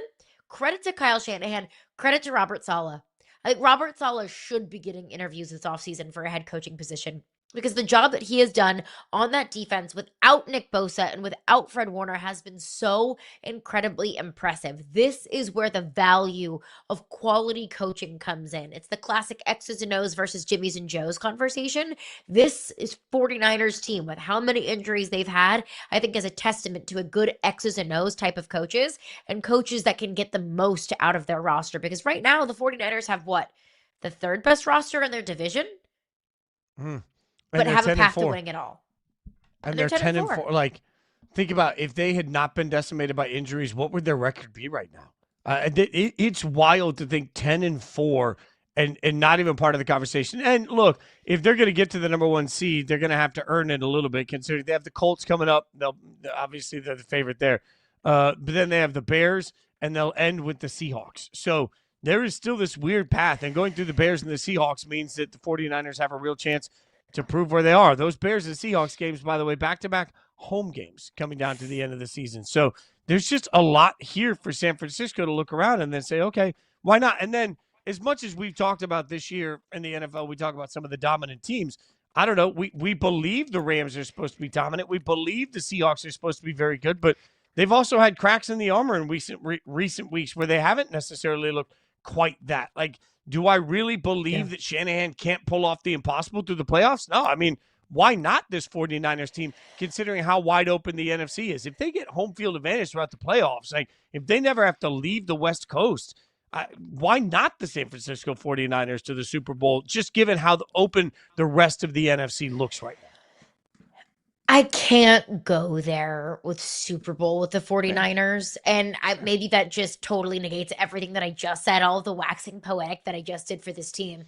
Credit to Kyle Shanahan. Credit to Robert Saleh. I think Robert Saleh should be getting interviews this offseason for a head coaching position. Because the job that he has done on that defense without Nick Bosa and without Fred Warner has been so incredibly impressive. This is where the value of quality coaching comes in. It's the classic X's and O's versus Jimmy's and Joe's conversation. This is 49ers team with how many injuries they've had, I think is a testament to a good X's and O's type of coaches and coaches that can get the most out of their roster. Because right now the 49ers have what? The third best roster in their division? But have a path to winning it all. And they're 10-4. Like, think about if they had not been decimated by injuries, what would their record be right now? It's wild to think 10-4 and not even part of the conversation. And look, if they're going to get to the number 1 seed, they're going to have to earn it a little bit, considering they have the Colts coming up. Obviously, they're the favorite there. But then they have the Bears, and they'll end with the Seahawks. So there is still this weird path. And going through the Bears and the Seahawks means that the 49ers have a real chance to prove where they are. Those Bears and Seahawks games, by the way, back-to-back home games coming down to the end of the season. So there's just a lot here for San Francisco to look around and then say, okay, why not? And then as much as we've talked about this year in the NFL, we talk about some of the dominant teams. I don't know. We believe the Rams are supposed to be dominant. We believe the Seahawks are supposed to be very good, but they've also had cracks in the armor in recent weeks where they haven't necessarily looked quite that. Like, do I really believe that Shanahan can't pull off the impossible through the playoffs? No. I mean, why not this 49ers team, considering how wide open the NFC is? If they get home field advantage throughout the playoffs, like if they never have to leave the West Coast, why not the San Francisco 49ers to the Super Bowl, just given how open the rest of the NFC looks right now? I can't go there with Super Bowl with the 49ers. And maybe that just totally negates everything that I just said, all of the waxing poetic that I just did for this team.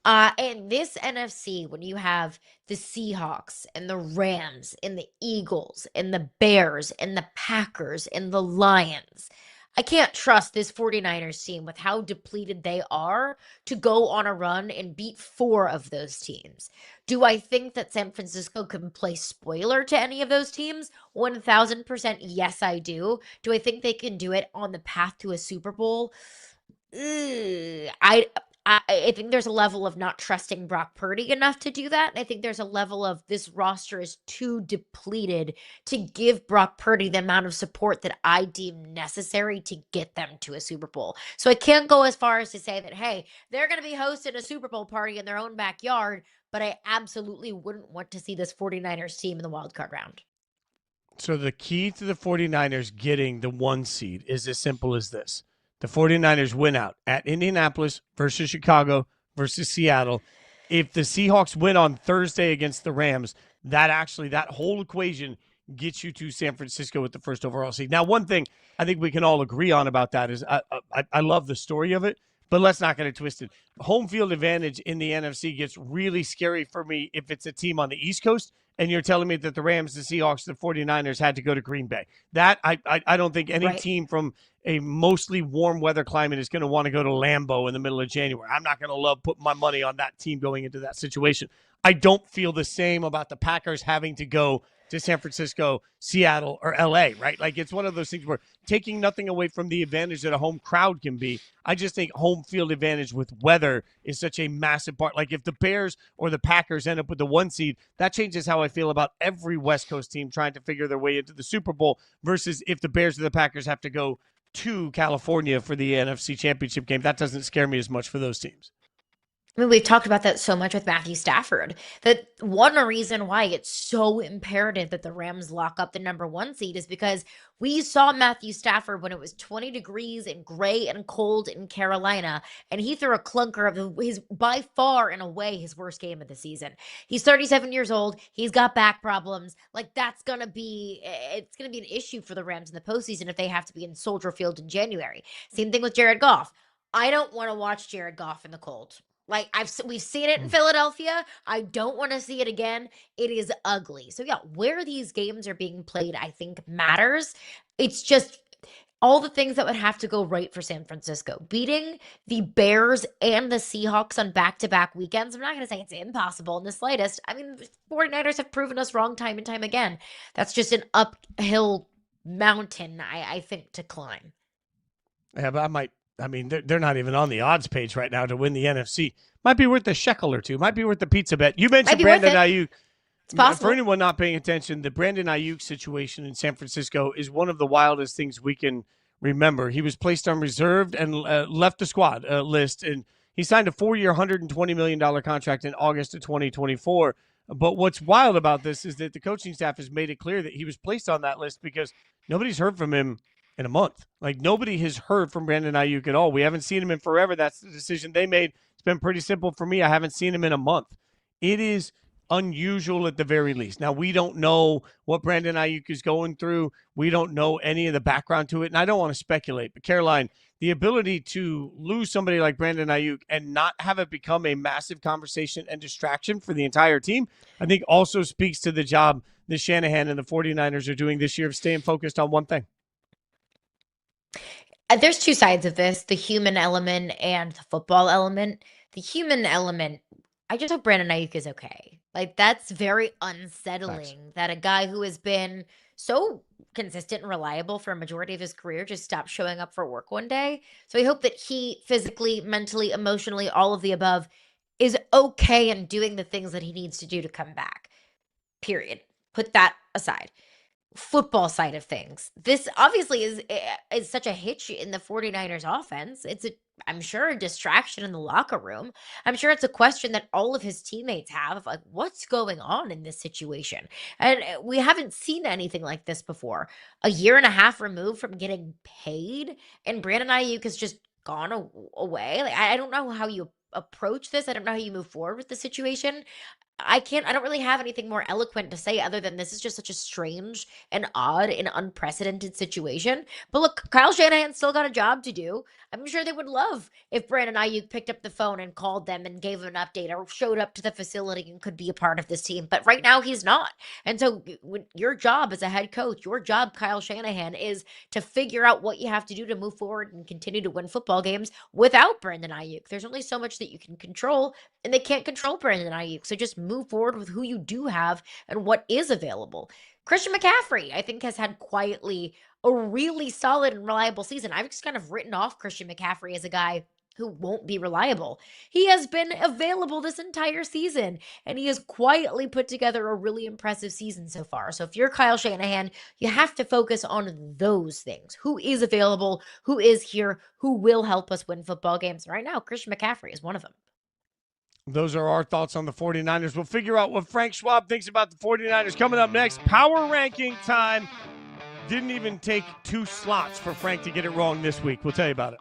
And this NFC, when you have the Seahawks and the Rams and the Eagles and the Bears and the Packers and the Lions, I can't trust this 49ers team with how depleted they are to go on a run and beat 4 of those teams. Do I think that San Francisco can play spoiler to any of those teams? 1,000% yes, I do. Do I think they can do it on the path to a Super Bowl? I think there's a level of not trusting Brock Purdy enough to do that. And I think there's a level of this roster is too depleted to give Brock Purdy the amount of support that I deem necessary to get them to a Super Bowl. So I can't go as far as to say that, hey, they're going to be hosting a Super Bowl party in their own backyard, but I absolutely wouldn't want to see this 49ers team in the wild card round. So the key to the 49ers getting the 1 seed is as simple as this. The 49ers win out at Indianapolis versus Chicago versus Seattle. If the Seahawks win on Thursday against the Rams, that whole equation gets you to San Francisco with the first overall seed. Now, one thing I think we can all agree on about that is I love the story of it, but let's not get it twisted. Home field advantage in the NFC gets really scary for me if it's a team on the East Coast and you're telling me that the Rams, the Seahawks, the 49ers had to go to Green Bay. That I don't think any team from a mostly warm weather climate is going to want to go to Lambeau in the middle of January. I'm not going to love putting my money on that team going into that situation. I don't feel the same about the Packers having to go to San Francisco, Seattle, or LA, right? Like, it's one of those things where taking nothing away from the advantage that a home crowd can be. I just think home field advantage with weather is such a massive part. Like, if the Bears or the Packers end up with the 1 seed, that changes how I feel about every West Coast team trying to figure their way into the Super Bowl versus if the Bears or the Packers have to go to California for the NFC Championship game. That doesn't scare me as much for those teams. I mean, we've talked about that so much with Matthew Stafford, that one reason why it's so imperative that the Rams lock up the number 1 seed is because we saw Matthew Stafford when it was 20 degrees and gray and cold in Carolina, and he threw a clunker of his, by far and away, his worst game of the season. He's 37 years old. He's got back problems. Like, it's going to be an issue for the Rams in the postseason if they have to be in Soldier Field in January. Same thing with Jared Goff. I don't want to watch Jared Goff in the cold. Like, we've seen it in Philadelphia. I don't want to see it again. It is ugly. So, yeah, where these games are being played, I think, matters. It's just all the things that would have to go right for San Francisco. Beating the Bears and the Seahawks on back-to-back weekends, I'm not going to say it's impossible in the slightest. I mean, the 49ers have proven us wrong time and time again. That's just an uphill mountain, I think, to climb. Yeah, but I might I mean, they're not even on the odds page right now to win the NFC. Might be worth a shekel or two. Might be worth the pizza bet. You mentioned Brandon Ayuk. It's possible. For anyone not paying attention, the Brandon Ayuk situation in San Francisco is one of the wildest things we can remember. He was placed on reserve and left the squad list, and he signed a 4-year, $120 million contract in August of 2024. But what's wild about this is that the coaching staff has made it clear that he was placed on that list because nobody's heard from him in a month. Like, nobody has heard from Brandon Ayuk at all. We haven't seen him in forever. That's the decision they made. It's been pretty simple for me. I haven't seen him in a month. It is unusual at the very least. Now, we don't know what Brandon Ayuk is going through. We don't know any of the background to it, and I don't want to speculate. But, Caroline, the ability to lose somebody like Brandon Ayuk and not have it become a massive conversation and distraction for the entire team, I think also speaks to the job that Shanahan and the 49ers are doing this year of staying focused on one thing. There's two sides of this, the human element and the football element. The human element, I just hope Brandon Ayuk is okay. Like, that's very unsettling that a guy who has been so consistent and reliable for a majority of his career just stopped showing up for work one day. So I hope that he physically, mentally, emotionally, all of the above is okay and doing the things that he needs to do to come back. Period. Put that aside. Football side of things. This obviously is such a hitch in the 49ers offense. It's I'm sure a distraction in the locker room. I'm sure it's a question that all of his teammates have, like, what's going on in this situation? And we haven't seen anything like this before. A year and a half removed from getting paid, and Brandon Ayuk has just gone away. Like, I don't know how you approach this. I don't know how you move forward with the situation. I don't really have anything more eloquent to say other than this is just such a strange and odd and unprecedented situation. But look, Kyle Shanahan still got a job to do. I'm sure they would love if Brandon Ayuk picked up the phone and called them and gave them an update or showed up to the facility and could be a part of this team. But right now he's not. And so your job as a head coach, your job, Kyle Shanahan, is to figure out what you have to do to move forward and continue to win football games without Brandon Ayuk. There's only so much that you can control, and they can't control Brandon Ayuk. So just move forward with who you do have and what is available. Christian McCaffrey, I think, has had quietly a really solid and reliable season. I've just kind of written off Christian McCaffrey as a guy who won't be reliable. He has been available this entire season, and he has quietly put together a really impressive season so far. So if you're Kyle Shanahan, you have to focus on those things. Who is available? Who is here? Who will help us win football games? Right now, Christian McCaffrey is one of them. Those are our thoughts on the 49ers. We'll figure out what Frank Schwab thinks about the 49ers coming up next. Power ranking time. Didn't even take 2 slots for Frank to get it wrong this week. We'll tell you about it.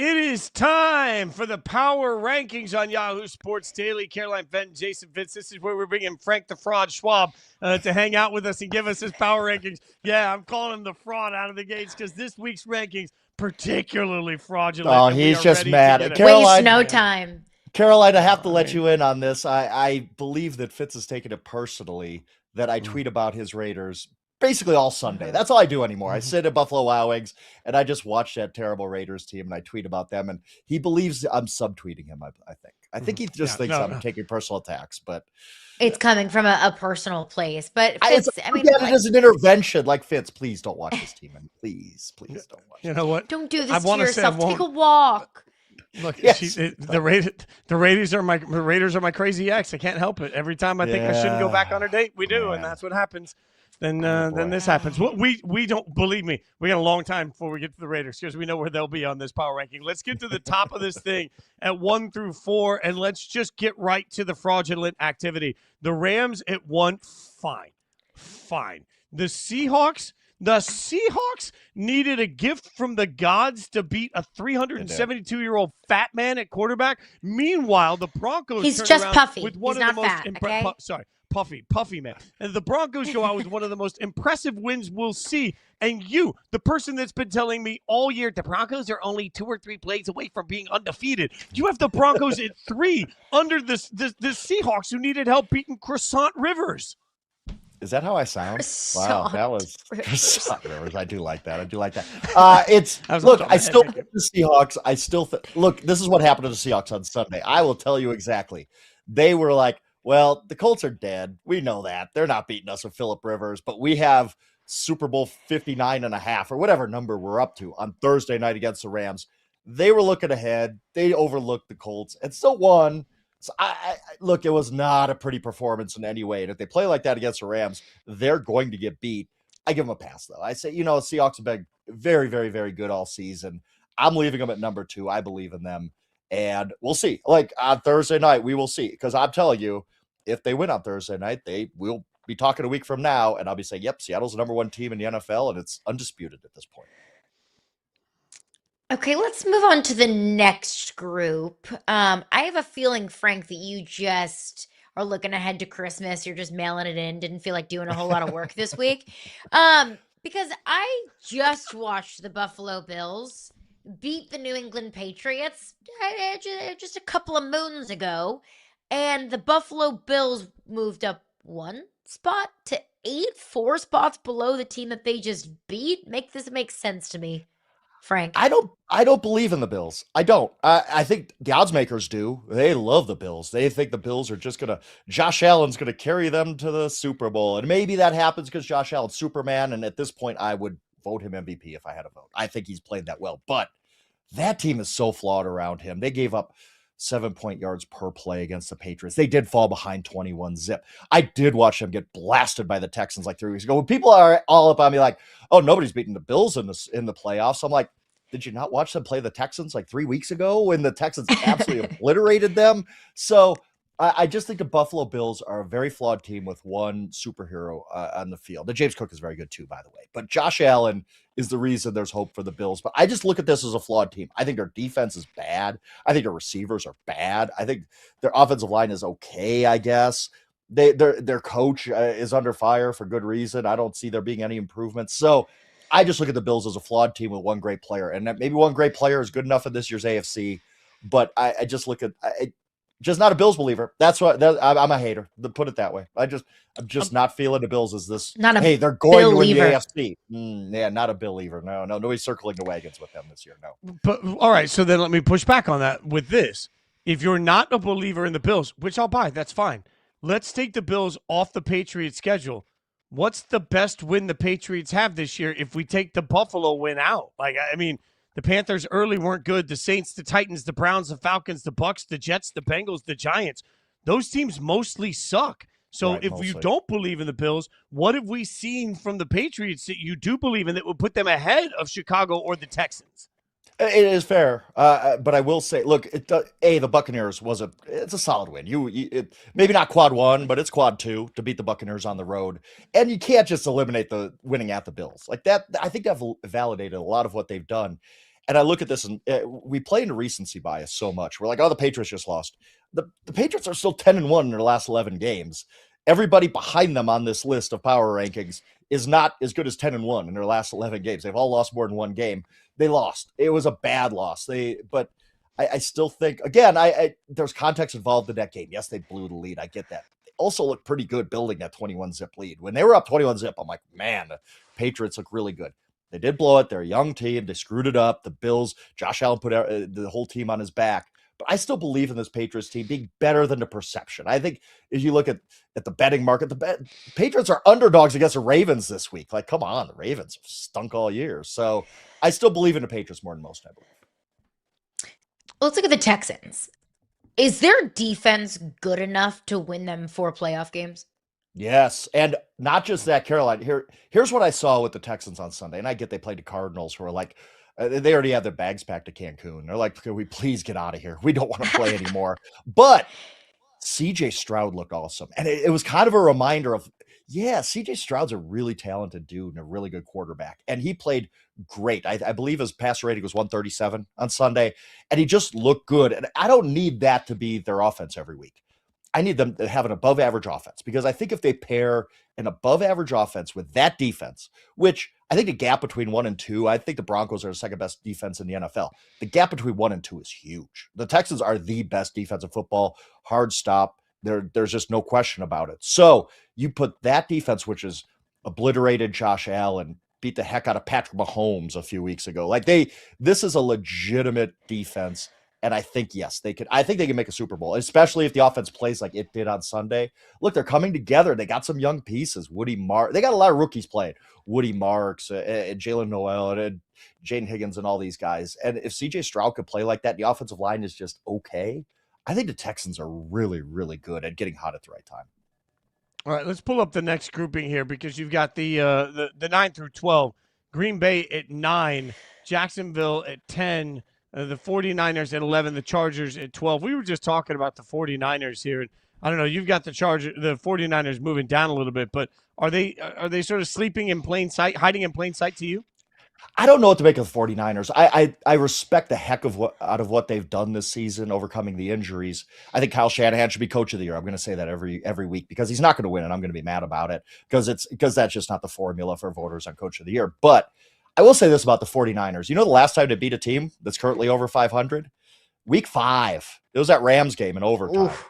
It is time for the power rankings on Yahoo Sports Daily. Caroline Fenton, Jason Fitz. This is where we're bringing Frank the Fraud Schwab to hang out with us and give us his power rankings. Yeah, I'm calling him the fraud out of the gates because this week's rankings particularly fraudulent. Oh, he's just mad. Waste no time. Caroline, I have to let you in on this. I believe that Fitz has taken it personally that I tweet about his Raiders basically all Sunday. That's all I do anymore. I sit at Buffalo Wild Wings and I just watch that terrible Raiders team and I tweet about them. And he believes I'm subtweeting him. I think he just thinks I'm taking personal attacks, but it's coming from a personal place. But Fitz, it is an intervention. Like Fitz, please don't watch this team, and please don't watch. You know what? Don't do this to yourself. Take a walk. Look, the Raiders are my crazy ex. I can't help it. Every time I think I shouldn't go back on a date, we do, and that's what happens. Then this happens. We don't, believe me, we got a long time before we get to the Raiders because we know where they'll be on this power ranking. Let's get to the top of this thing at 1 through 4, and let's just get right to the fraudulent activity. The Rams at 1, fine. The Seahawks needed a gift from the gods to beat a 372-year-old fat man at quarterback. Meanwhile, the Broncos He's just puffy. With one He's of not the most fat, okay? Puffy man. And the Broncos go out with one of the most impressive wins we'll see. And you, the person that's been telling me all year, the Broncos are only 2 or 3 plays away from being undefeated. You have the Broncos at 3 under the Seahawks who needed help beating Croissant Rivers. Is that how I sound? Wow, that was Croissant Rivers. I do like that. I still think the Seahawks. Look, this is what happened to the Seahawks on Sunday. I will tell you exactly. They were like, well, the Colts are dead. We know that. They're not beating us with Phillip Rivers, but we have Super Bowl 59.5 or whatever number we're up to on Thursday night against the Rams. They were looking ahead. They overlooked the Colts and still won. So look, it was not a pretty performance in any way. And if they play like that against the Rams, they're going to get beat. I give them a pass, though. I say, Seahawks have been very, very, very good all season. I'm leaving them at number 2. I believe in them. And we'll see. Like on Thursday night, we will see. Because I'm telling you, if they win on Thursday night, they will be talking a week from now. And I'll be saying, yep, Seattle's the number 1 team in the NFL. And it's undisputed at this point. Okay, let's move on to the next group. I have a feeling, Frank, that you just are looking ahead to Christmas. You're just mailing it in. Didn't feel like doing a whole lot of work this week. Because I just watched the Buffalo Bills beat the New England Patriots just a couple of moons ago. And the Buffalo Bills moved up 1 spot to 8, 4 spots below the team that they just beat. Make sense to me, Frank. I don't believe in the Bills. I don't. I think the odds makers do. They love the Bills. They think the Bills are just Josh Allen's gonna carry them to the Super Bowl. And maybe that happens because Josh Allen's Superman. And at this point, I would vote him MVP if I had a vote. I think he's played that well. But that team is so flawed around him. They gave up 7 yards per play against the Patriots. They did fall behind 21-0. I did watch them get blasted by the Texans like 3 weeks ago. When people are all up on me like, oh, nobody's beating the Bills in the playoffs. I'm like, did you not watch them play the Texans like 3 weeks ago when the Texans absolutely obliterated them? So I just think the Buffalo Bills are a very flawed team with one superhero on the field. The James Cook is very good too, by the way. But Josh Allen is the reason there's hope for the Bills. But I just look at this as a flawed team. I think their defense is bad. I think their receivers are bad. I think their offensive line is okay, I guess. Their coach is under fire for good reason. I don't see there being any improvements. So I just look at the Bills as a flawed team with one great player. And maybe one great player is good enough in this year's AFC. But I just look at just not a Bills believer. That's what I'm a hater. To put it that way. I'm just not feeling the Bills as this. Hey, they're going to win the AFC. Yeah, not a believer. No, nobody's circling the wagons with them this year. No. But all right, so then let me push back on that with this. If you're not a believer in the Bills, which I'll buy, that's fine. Let's take the Bills off the Patriots schedule. What's the best win the Patriots have this year if we take the Buffalo win out? Like, I mean, the Panthers early weren't good. The Saints, the Titans, the Browns, the Falcons, the Bucks, the Jets, the Bengals, the Giants. Those teams mostly suck. So if you don't believe in the Bills, what have we seen from the Patriots that you do believe in that would put them ahead of Chicago or the Texans? It is fair, but I will say, look, the Buccaneers it's a solid win. Maybe not quad 1, but it's quad 2 to beat the Buccaneers on the road, and you can't just eliminate the winning at the Bills like that. I think that validated a lot of what they've done, And I look at this and we play into recency bias so much. We're like, oh, the Patriots just lost. The Patriots are still 10-1 in their last 11 games. Everybody behind them on this list of power rankings is not as good as 10-1 in their last 11 games. They've all lost more than one game. They lost. It was a bad loss. But I still think, again, there's context involved in that game. Yes, they blew the lead. I get that. They also look pretty good building that 21-zip lead. When they were up 21-zip, I'm like, man, the Patriots look really good. They did blow it. They're a young team. They screwed it up. The Bills, Josh Allen put the whole team on his back. But I still believe in this Patriots team being better than the perception. I think if you look at the betting market, the Patriots are underdogs against the Ravens this week. Like, come on, the Ravens have stunk all year. So I still believe in the Patriots more than most, I believe. Let's look at the Texans. Is their defense good enough to win them 4 playoff games? Yes, and not just that, Carolina. Here's what I saw with the Texans on Sunday, and I get they played the Cardinals, who are like, they already have their bags packed to Cancun. They're like, can we please get out of here? We don't want to play anymore. But CJ Stroud looked awesome, and it was kind of a reminder of, yeah, CJ Stroud's a really talented dude and a really good quarterback, and he played great. I believe his passer rating was 137 on Sunday, and he just looked good. And I don't need that to be their offense every week. I need them to have an above average offense, because I think if they pair an above average offense with that defense, which I think the gap between 1 and 2, I think the Broncos are the second best defense in the NFL. The gap between 1 and 2 is huge. The Texans are the best defensive football, hard stop. There's just no question about it. So you put that defense, which is obliterated Josh Allen, beat the heck out of Patrick Mahomes a few weeks ago. Like this is a legitimate defense. And I think, yes, I think they can make a Super Bowl, especially if the offense plays like it did on Sunday. Look, they're coming together. They got some young pieces. They got a lot of rookies playing. Woody Marks, and Jalen Noel, and Jaden Higgins, and all these guys. And if CJ Stroud could play like that, the offensive line is just okay. I think the Texans are really, really good at getting hot at the right time. All right, let's pull up the next grouping here, because you've got the 9 through 12. Green Bay at 9, Jacksonville at 10, the 49ers at 11, the Chargers at 12. We were just talking about the 49ers here. And I don't know, you've got the 49ers moving down a little bit, but are they sort of sleeping in plain sight, hiding in plain sight to you? I don't know what to make of the 49ers. I respect the heck of what they've done this season, overcoming the injuries. I think Kyle Shanahan should be coach of the year. I'm going to say that every week, because he's not going to win, and I'm going to be mad about it, because that's just not the formula for voters on coach of the year. But I will say this about the 49ers. You know the last time they beat a team that's currently over 500? Week 5. It was that Rams game in overtime. Oof.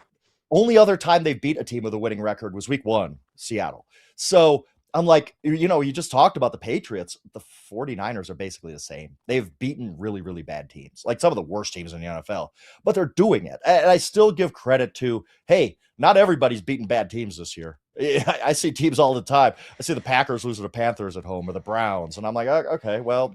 Only other time they beat a team with a winning record was week 1, Seattle. So I'm like, you just talked about the Patriots. The 49ers are basically the same. They've beaten really, really bad teams, like some of the worst teams in the NFL, but they're doing it. And I still give credit to, hey, not everybody's beating bad teams this year. I see teams all the time. I see the Packers lose to the Panthers at home, or the Browns. And I'm like, okay, well,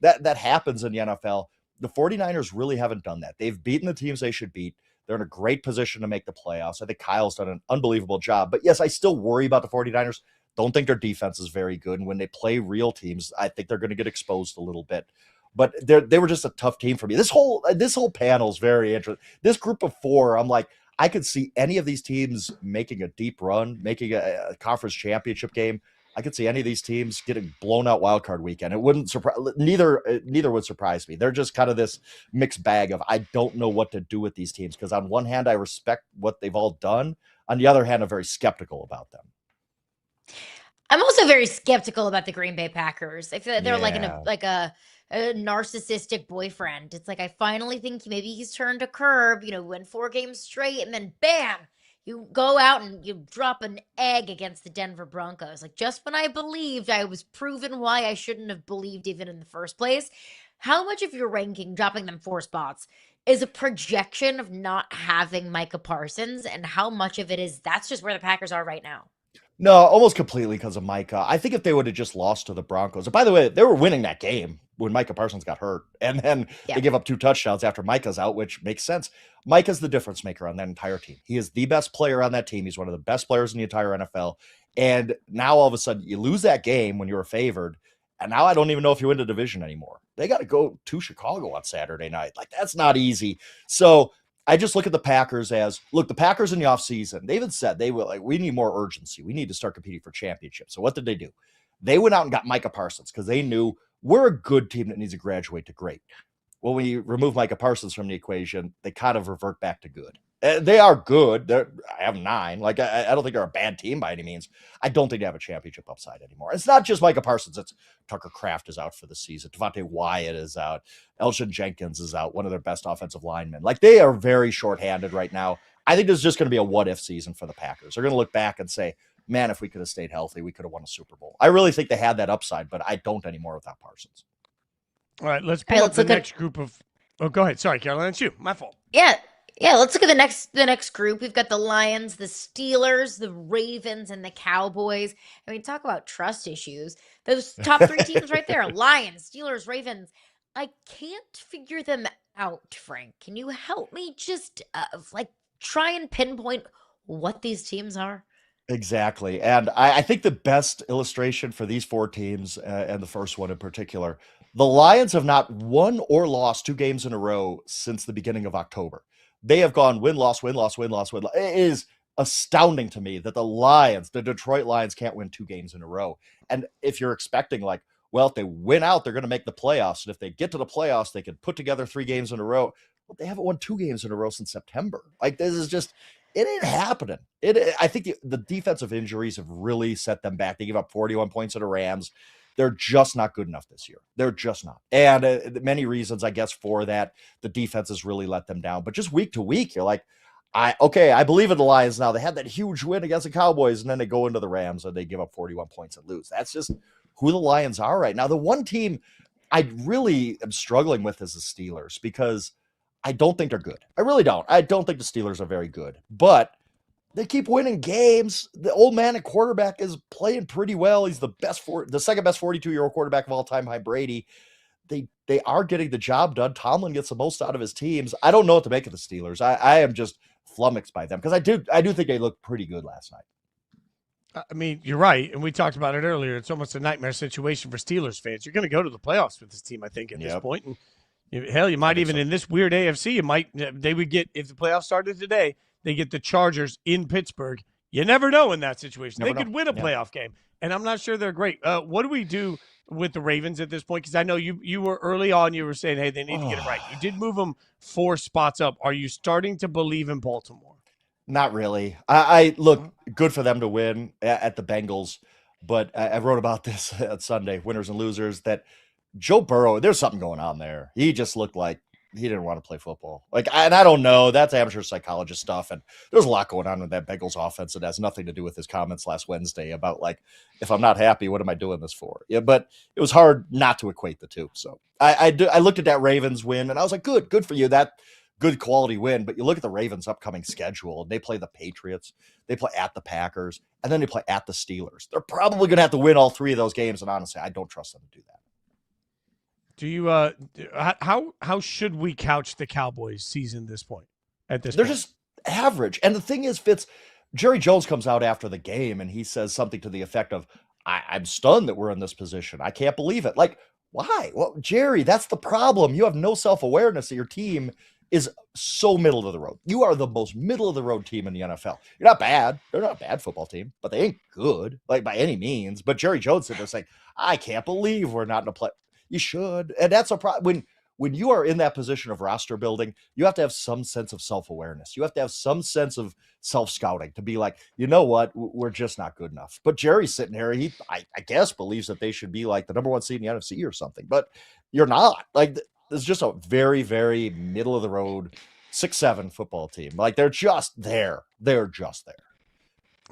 that happens in the NFL. The 49ers really haven't done that. They've beaten the teams they should beat. They're in a great position to make the playoffs. I think Kyle's done an unbelievable job. But yes, I still worry about the 49ers. Don't think their defense is very good. And when they play real teams, I think they're going to get exposed a little bit. But they were just a tough team for me. This whole panel is very interesting. This group of 4, I'm like, I could see any of these teams making a deep run, making a conference championship game. I could see any of these teams getting blown out wild card weekend. It wouldn't surprise neither would surprise me. They're just kind of this mixed bag of, I don't know what to do with these teams, because on one hand I respect what they've all done. On the other hand, I'm very skeptical about them. I'm also very skeptical about the Green Bay Packers. I feel like they're like a narcissistic boyfriend. It's like, I finally think maybe he's turned a curve, win 4 games straight, and then bam, you go out and you drop an egg against the Denver Broncos. Like, just when I believed, I was proven why I shouldn't have believed even in the first place. How much of your ranking, dropping them 4 spots, is a projection of not having Micah Parsons, and how much of it is that's just where the Packers are right now? No, almost completely because of Micah. I think if they would have just lost to the Broncos, and by the way, they were winning that game when Micah Parsons got hurt, and then they give up 2 touchdowns after Micah's out, which makes sense. Micah's the difference maker on that entire team. He is the best player on that team. He's one of the best players in the entire NFL. And now all of a sudden you lose that game when you were favored, and now I don't even know if you win the division anymore. They got to go to Chicago on Saturday night. Like, that's not easy. So I just look at the Packers as, look, the Packers in the offseason, they even said we need more urgency. We need to start competing for championships. So what did they do? They went out and got Micah Parsons, because they knew we're a good team that needs to graduate to great. Well, when you remove Micah Parsons from the equation, they kind of revert back to good. They are good. I have 9. Like, I don't think they're a bad team by any means. I don't think they have a championship upside anymore. It's not just Micah Parsons. It's Tucker Kraft is out for the season. Devontae Wyatt is out. Elgin Jenkins is out, one of their best offensive linemen. Like, they are very shorthanded right now. I think this is just going to be a what-if season for the Packers. They're going to look back and say, man, if we could have stayed healthy, we could have won a Super Bowl. I really think they had that upside, but I don't anymore without Parsons. All right, let's pull up the next group of. Oh, go ahead. Sorry, Caroline, it's you. My fault. Yeah. Let's look at the next group. We've got the Lions, the Steelers, the Ravens, and the Cowboys. I mean, talk about trust issues. Those top 3 teams right there: Lions, Steelers, Ravens. I can't figure them out, Frank. Can you help me just try and pinpoint what these teams are? Exactly. And I think the best illustration for these 4 teams, and the first one in particular, the Lions have not won or lost 2 games in a row since the beginning of October. They have gone win-loss, win-loss, win-loss, win-loss. It is astounding to me that the Detroit Lions can't win 2 games in a row. And if you're expecting if they win out, they're going to make the playoffs. And if they get to the playoffs, they can put together 3 games in a row. Well, they haven't won 2 games in a row since September. This is just, it ain't happening. I think the defensive injuries have really set them back. They gave up 41 points to the Rams. They're just not good enough this year. They're just not. And many reasons, I guess, for that. The defense has really let them down. But just week to week, you're like, I believe in the Lions now. They had that huge win against the Cowboys, and then they go into the Rams, and they give up 41 points and lose. That's just who the Lions are right now. The one team I really am struggling with is the Steelers, because I don't think they're good. I really don't. I don't think the Steelers are very good. But they keep winning games. The old man at quarterback is playing pretty well. He's the second best 42-year-old quarterback of all time behind Brady. They are getting the job done. Tomlin gets the most out of his teams. I don't know what to make of the Steelers. I am just flummoxed by them, because I do think they looked pretty good last night. I mean, you're right, and we talked about it earlier. It's almost a nightmare situation for Steelers fans. You're going to go to the playoffs with this team, I think, at this point. And hell, you might even in this weird AFC, they would get, if the playoffs started today, they get the Chargers in Pittsburgh. You never know in that situation. They could win a playoff game, and I'm not sure they're great. What do we do with the Ravens at this point? Because I know you were early on, you were saying, hey, they need to get it right. You did move them 4 spots up. Are you starting to believe in Baltimore? Not really. I look, good for them to win at the Bengals, but I wrote about this on Sunday, winners and losers, that Joe Burrow, there's something going on there. He just looked like he didn't want to play football. And I don't know. That's amateur psychologist stuff. And there's a lot going on with that Bengals offense that has nothing to do with his comments last Wednesday about, if I'm not happy, what am I doing this for? Yeah, but it was hard not to equate the two. So I looked at that Ravens win, and I was like, good for you. That good quality win. But you look at the Ravens' upcoming schedule, and they play the Patriots, they play at the Packers, and then they play at the Steelers. They're probably going to have to win all 3 of those games. And honestly, I don't trust them to do that. Do you how should we couch the Cowboys season at this point? They're just average. And the thing is, Fitz, Jerry Jones comes out after the game and he says something to the effect of, I'm stunned that we're in this position. I can't believe it. Why? Well, Jerry, that's the problem. You have no self-awareness that your team is so middle of the road. You are the most middle of the road team in the NFL. You're not bad. They're not a bad football team, but they ain't good, by any means. But Jerry Jones said, they're saying, I can't believe we're not in a play. You should. And that's a problem. When you are in that position of roster building, you have to have some sense of self-awareness. You have to have some sense of self-scouting to be like, you know what, we're just not good enough. But Jerry's sitting here, I guess, believes that they should be the number 1 seed in the NFC or something. But you're not. It's just a very, very middle of the road 6-7 football team. They're just there. They're just there.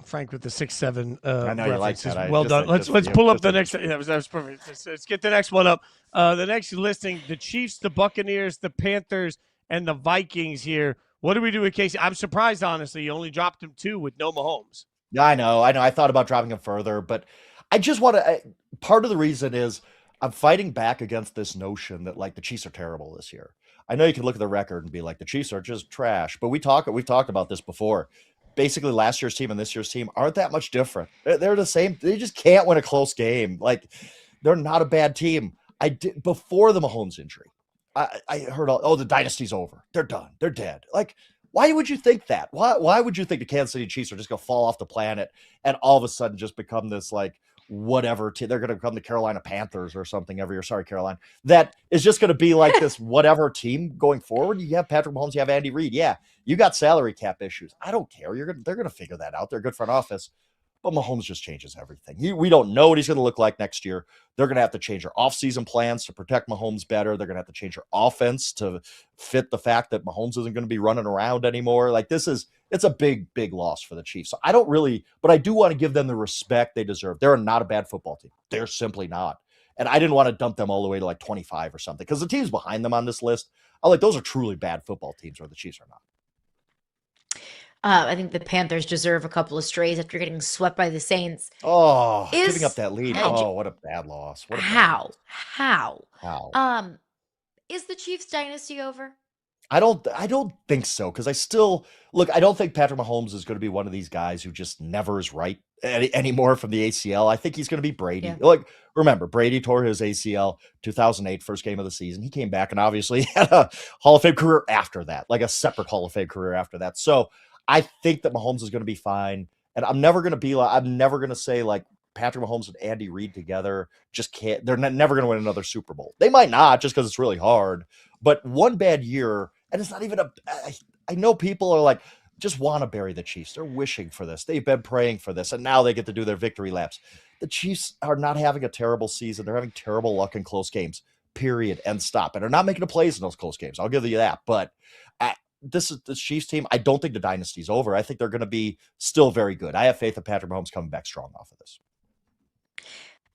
Frank with the 6-7 I know you like that. Well done. Let's pull up the next. That was perfect. Let's get the next one up. The next listing: the Chiefs, the Buccaneers, the Panthers, and the Vikings. Here, what do we do with Casey? I'm surprised, honestly. You only dropped him 2 with no Mahomes. Yeah, I know. I thought about dropping him further, but I just want to. Part of the reason is I'm fighting back against this notion that the Chiefs are terrible this year. I know you can look at the record and be like, the Chiefs are just trash, but we've talked about this before. Basically, last year's team and this year's team aren't that much different. They're the same. They just can't win a close game. They're not a bad team. I did before the Mahomes injury. I heard, the dynasty's over. They're done. They're dead. Why would you think that? Why would you think the Kansas City Chiefs are just going to fall off the planet and all of a sudden just become this whatever team. They're going to become the Carolina Panthers or something every year. Sorry, Caroline. That is just going to be like this whatever team going forward. You have Patrick Mahomes, you have Andy Reid. Yeah, you got salary cap issues. I don't care. They're going to figure that out. They're a good front office. But Mahomes just changes everything. We don't know what he's going to look like next year. They're going to have to change their offseason plans to protect Mahomes better. They're going to have to change their offense to fit the fact that Mahomes isn't going to be running around anymore. Like it's a big, big loss for the Chiefs. So I don't really, but I do want to give them the respect they deserve. They're not a bad football team. They're simply not. And I didn't want to dump them all the way to like 25 or something because the teams behind them on this list, those are truly bad football teams where the Chiefs are not. I think the Panthers deserve a couple of strays after getting swept by the Saints. Oh, giving up that lead. Oh, what a bad loss. How? Is the Chiefs dynasty over? I don't think so because I don't think Patrick Mahomes is going to be one of these guys who just never is right anymore from the ACL. I think he's going to be Brady. Yeah. Like, remember, Brady tore his ACL 2008, first game of the season. He came back and obviously had a Hall of Fame career after that, like a separate Hall of Fame career after that. So I think that Mahomes is going to be fine. And I'm never going to say like Patrick Mahomes and Andy Reid together just can't. They're never going to win another Super Bowl. They might not just because it's really hard. But one bad year, and it's not even I know people are like, just want to bury the Chiefs. They're wishing for this. They've been praying for this. And now they get to do their victory laps. The Chiefs are not having a terrible season. They're having terrible luck in close games, period, and stop. And they're not making the plays in those close games. I'll give you that. But this Chiefs team, I don't think the dynasty's over. I think they're going to be still very good. I have faith that Patrick Mahomes coming back strong off of this. All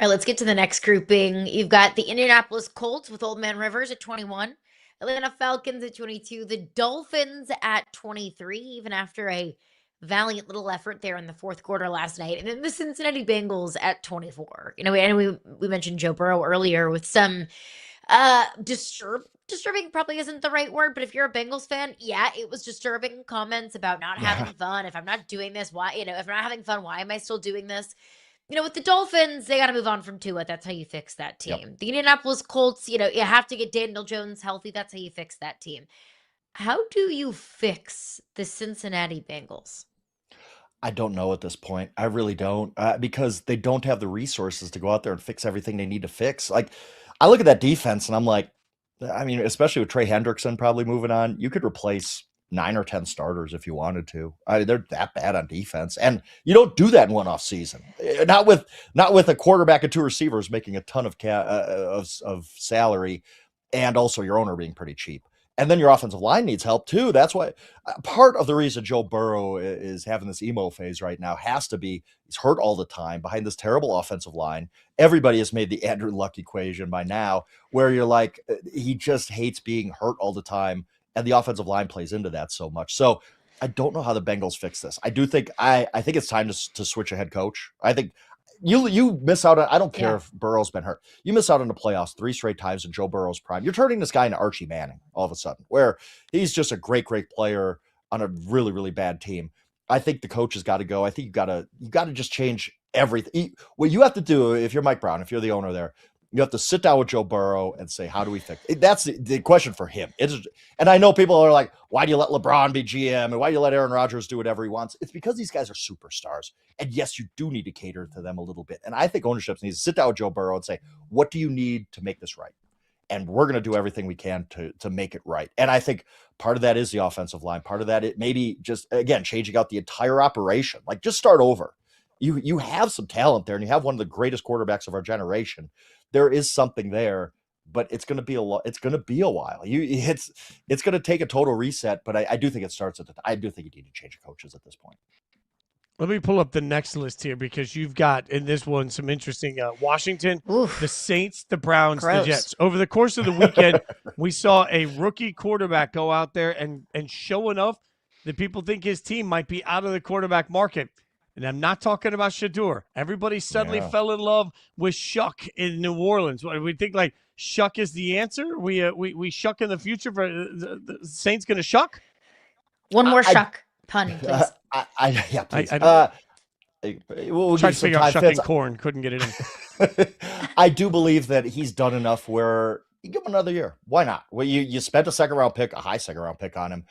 right, let's get to the next grouping. You've got the Indianapolis Colts with Old Man Rivers at 21, Atlanta Falcons at 22, the Dolphins at 23, even after a valiant little effort there in the fourth quarter last night, and then the Cincinnati Bengals at 24. We mentioned Joe Burrow earlier with some disturbing probably isn't the right word, but if you're a Bengals fan, yeah, it was disturbing comments about not having fun. If I'm not doing this, why, if I'm not having fun, why am I still doing this? With the Dolphins, they got to move on from Tua. That's how you fix that team. Yep. The Indianapolis Colts, you have to get Daniel Jones healthy. That's how you fix that team. How do you fix the Cincinnati Bengals? I don't know at this point. I really don't, because they don't have the resources to go out there and fix everything they need to fix. Like, I look at that defense and I'm like, especially with Trey Hendrickson probably moving on, you could replace 9 or 10 starters if you wanted to. They're that bad on defense, and you don't do that in one off season. Not with a quarterback and 2 receivers making a ton of salary, and also your owner being pretty cheap. And then your offensive line needs help too. That's why part of the reason Joe Burrow is having this emo phase right now has to be he's hurt all the time behind this terrible offensive line. Everybody has made the Andrew Luck equation by now, where you're like, he just hates being hurt all the time. And the offensive line plays into that so much. So I don't know how the Bengals fix this. I do think I think it's time to switch a head coach. I think you miss out on, I don't care if Burrow's been hurt. You miss out on the playoffs 3 straight times in Joe Burrow's prime. You're turning this guy into Archie Manning all of a sudden, where he's just a great player on a really, really bad team. I think the coach has got to go. I think you got to just change everything. What you have to do, if you're Mike Brown, if you're the owner there, you have to sit down with Joe Burrow and say, how do we fix it? That's the question for him. And I know people are like, why do you let LeBron be GM? And why do you let Aaron Rodgers do whatever he wants? It's because these guys are superstars. And yes, you do need to cater to them a little bit. And I think ownership needs to sit down with Joe Burrow and say, what do you need to make this right? And we're going to do everything we can to make it right. And I think part of that is the offensive line. Part of that, it maybe just, again, changing out the entire operation. Like, just start over. You have some talent there, and you have one of the greatest quarterbacks of our generation. There is something there, but it's going to be it's going to be a while. It's going to take a total reset, but I do think it starts I do think you need to change coaches at this point. Let me pull up the next list here, because you've got in this one some interesting Washington, the Saints, the Browns, the Jets. Over the course of the weekend, we saw a rookie quarterback go out there and show enough that people think his team might be out of the quarterback market. And I'm not talking about Shador. Everybody suddenly fell in love with Shuck in New Orleans. What, we think like Shuck is the answer? We Shuck in the future for the Saints going to Shuck? One more Shuck pun, please. Yeah, please. We'll try to figure out shucking corn. Couldn't get it in. I do believe that he's done enough where you give him another year. Why not? Well, you spent a second-round pick, a high second-round pick on him.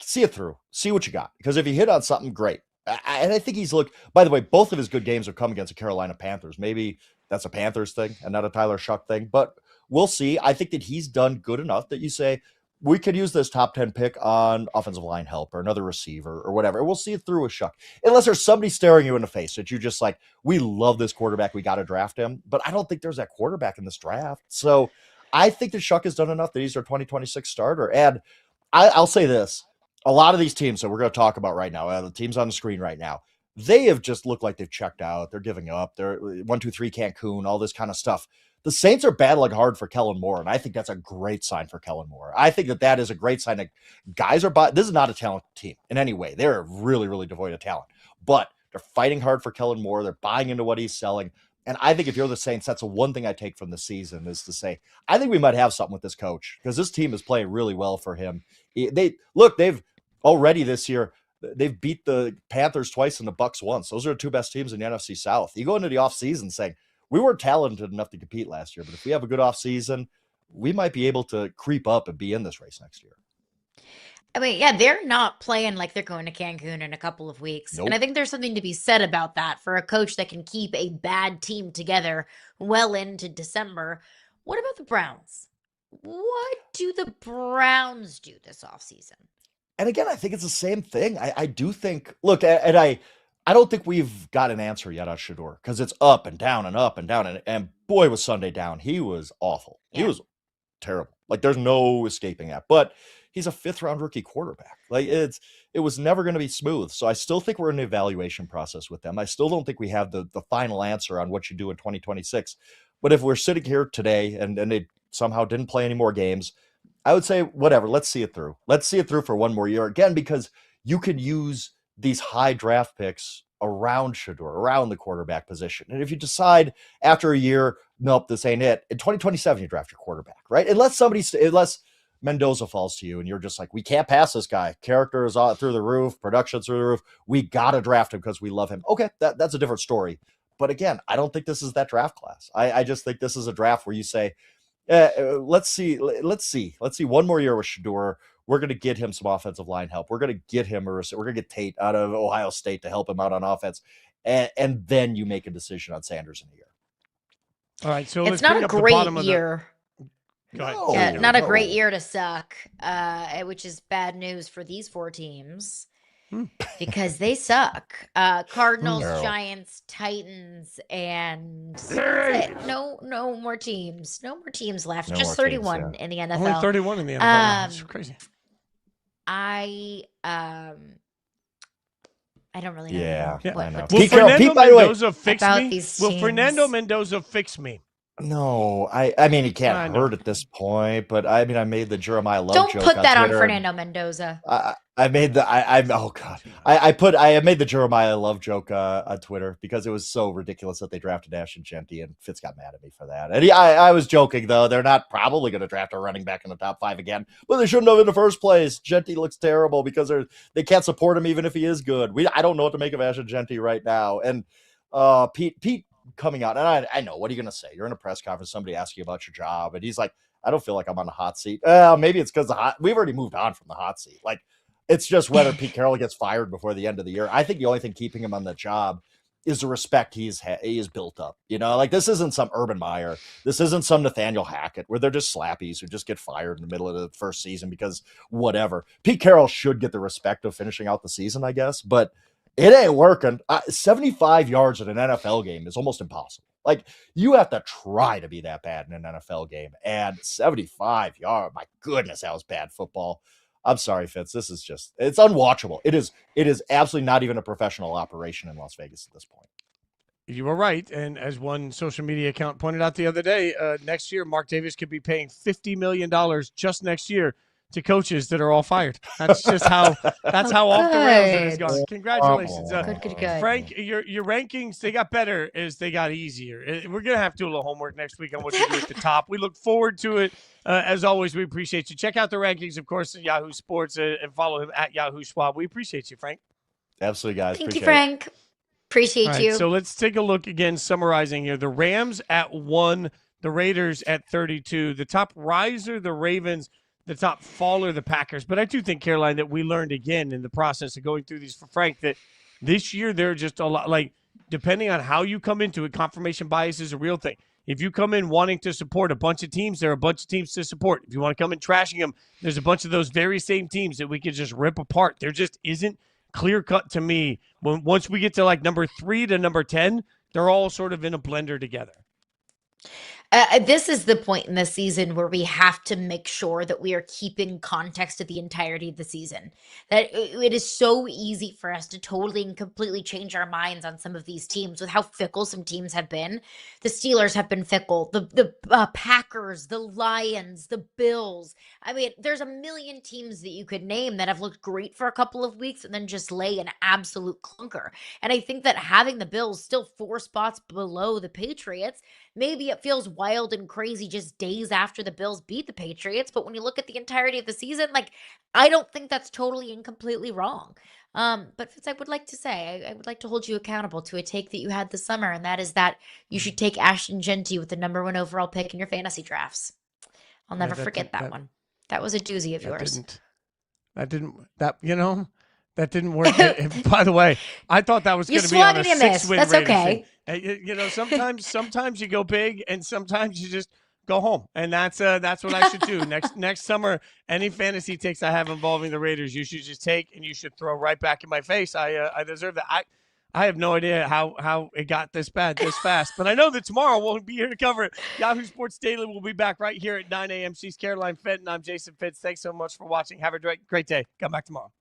See it through. See what you got. Because if you hit on something, great. And I think he's looked, by the way, both of his good games have come against the Carolina Panthers. Maybe that's a Panthers thing and not a Tyler Shuck thing, but we'll see. I think that he's done good enough that you say, we could use this top 10 pick on offensive line help or another receiver or whatever. We'll see it through with Shuck. Unless there's somebody staring you in the face that you just like, we love this quarterback. We got to draft him. But I don't think there's that quarterback in this draft. So I think that Shuck has done enough that he's their 2026 starter. And I'll say this. A lot of these teams that we're going to talk about right now, the teams on the screen right now, they have just looked like they've checked out. They're giving up. They're 1-2-3 Cancun, all this kind of stuff. The Saints are battling hard for Kellen Moore, and I think that's a great sign for Kellen Moore. I think that is a great sign that guys are this is not a talented team in any way. They're really, really devoid of talent, but they're fighting hard for Kellen Moore. They're buying into what he's selling. And I think if you're the Saints, that's the one thing I take from the season is to say, I think we might have something with this coach because this team is playing really well for him. They've already this year, they've beat the Panthers twice and the Bucks once. Those are the two best teams in the NFC South. You go into the offseason saying, we weren't talented enough to compete last year, but if we have a good offseason, we might be able to creep up and be in this race next year. I mean, yeah, they're not playing like they're going to Cancun in a couple of weeks. Nope. And I think there's something to be said about that for a coach that can keep a bad team together well into December. What about the Browns? What do the Browns do this offseason? And again, I think it's the same thing. I do think, look, and I don't think we've got an answer yet on Shedeur because it's up and down and up and down. And boy, was Sunday down. He was awful. Yeah. He was terrible. Like there's no escaping that. But he's a 5th-round rookie quarterback. Like it was never going to be smooth. So I still think we're in an evaluation process with them. I still don't think we have the final answer on what you do in 2026. But if we're sitting here today and they somehow didn't play any more games, I would say, whatever, let's see it through. Let's see it through for one more year again, because you could use these high draft picks around Shedeur, around the quarterback position. And if you decide after a year, nope, this ain't it, in 2027, you draft your quarterback, right? Unless Mendoza falls to you and you're just like, we can't pass this guy. Character is through the roof, production through the roof. We got to draft him because we love him. Okay, that's a different story. But again, I don't think this is that draft class. I just think this is a draft where you say, let's see one more year with Shedeur. We're going to get him some offensive line help. We're going to get him we're going to get Tate out of Ohio State to help him out on offense. And then you make a decision on Sanders in a year. All right. So it's not a great year. Not a great year to suck, which is bad news for these 4 teams because they suck. Cardinals, Giants, Titans, and no more teams. No more teams left. No just more 31 teams, in the NFL. Only 31 in the NFL. That's crazy. I don't really know. Yeah, what, I know. Will Fernando Mendoza fix me? Will Fernando Mendoza fix me? No, I mean, he can't hurt at this point, but I mean, I made the Jeremiah Love joke. Don't put that on Twitter. Fernando Mendoza. I made the, oh God, I made the Jeremiah Love joke on Twitter because it was so ridiculous that they drafted Ashton Genty and Fitz got mad at me for that. And I was joking though. They're not probably going to draft a running back in the top 5 again, but they shouldn't have in the first place. Genty looks terrible because they can't support him even if he is good. I don't know what to make of Ashton Genty right now. And Pete coming out, and I know, what are you going to say? You're in a press conference, somebody asks you about your job, and he's like, I don't feel like I'm on the hot seat. Maybe it's because we've already moved on from the hot seat. Like, it's just whether Pete Carroll gets fired before the end of the year. I think the only thing keeping him on the job is the respect he is built up. You know, like this isn't some Urban Meyer. This isn't some Nathaniel Hackett where they're just slappies who just get fired in the middle of the first season because whatever. Pete Carroll should get the respect of finishing out the season, I guess, but it ain't working. 75 yards in an NFL game is almost impossible. Like, you have to try to be that bad in an NFL game. And 75 yards, my goodness, that was bad football. I'm sorry, Fitz. This is just, it's unwatchable. It is absolutely not even a professional operation in Las Vegas at this point. You were right. And as one social media account pointed out the other day, next year, Mark Davis could be paying $50 million just next year to coaches that are all fired. That's just how off the rails it has gone. Congratulations. Good. Frank, your rankings, they got better as they got easier. We're going to have to do a little homework next week on what to do at the top. We look forward to it. As always, we appreciate you. Check out the rankings, of course, at Yahoo Sports and follow him at Yahoo Schwab. We appreciate you, Frank. Absolutely, guys. Thank you, Frank. Appreciate you. So let's take a look again, summarizing here. The Rams at 1, the Raiders at 32. The top riser, the Ravens. The top faller, the Packers. But I do think, Caroline, that we learned again in the process of going through these for Frank that This year, there are just a lot, like, depending on how you come into it, confirmation bias is a real thing. If you come in wanting to support a bunch of teams, there are a bunch of teams to support. If you want to come in trashing them, there's a bunch of those very same teams that we could just rip apart. There just isn't clear cut to me. Once we get to like number 3 to number 10, they're all sort of in a blender together. This is the point in the season where we have to make sure that we are keeping context of the entirety of the season. That it is so easy for us to totally and completely change our minds on some of these teams with how fickle some teams have been. The Steelers have been fickle. The Packers, the Lions, the Bills. I mean, there's a million teams that you could name that have looked great for a couple of weeks and then just lay an absolute clunker. And I think that having the Bills still 4 spots below the Patriots, maybe it feels wild and crazy just days after the Bills beat the Patriots. But when you look at the entirety of the season, like, I don't think that's totally and completely wrong. But Fitz, I would like to say, I would like to hold you accountable to a take that you had this summer, and that is that you should take Ashton Genty with the number 1 overall pick in your fantasy drafts. I'll never forget that one. That was a doozy of yours. That didn't work. By the way, I thought that was going to be on a 6-win That's okay. Sometimes you go big and sometimes you just go home. And that's what I should do. Next summer, any fantasy takes I have involving the Raiders, you should just take and you should throw right back in my face. I deserve that. I have no idea how it got this bad this fast. But I know that tomorrow we'll be here to cover it. Yahoo Sports Daily will be back right here at 9 a.m. She's Caroline Fenton. I'm Jason Fitz. Thanks so much for watching. Have a great day. Come back tomorrow.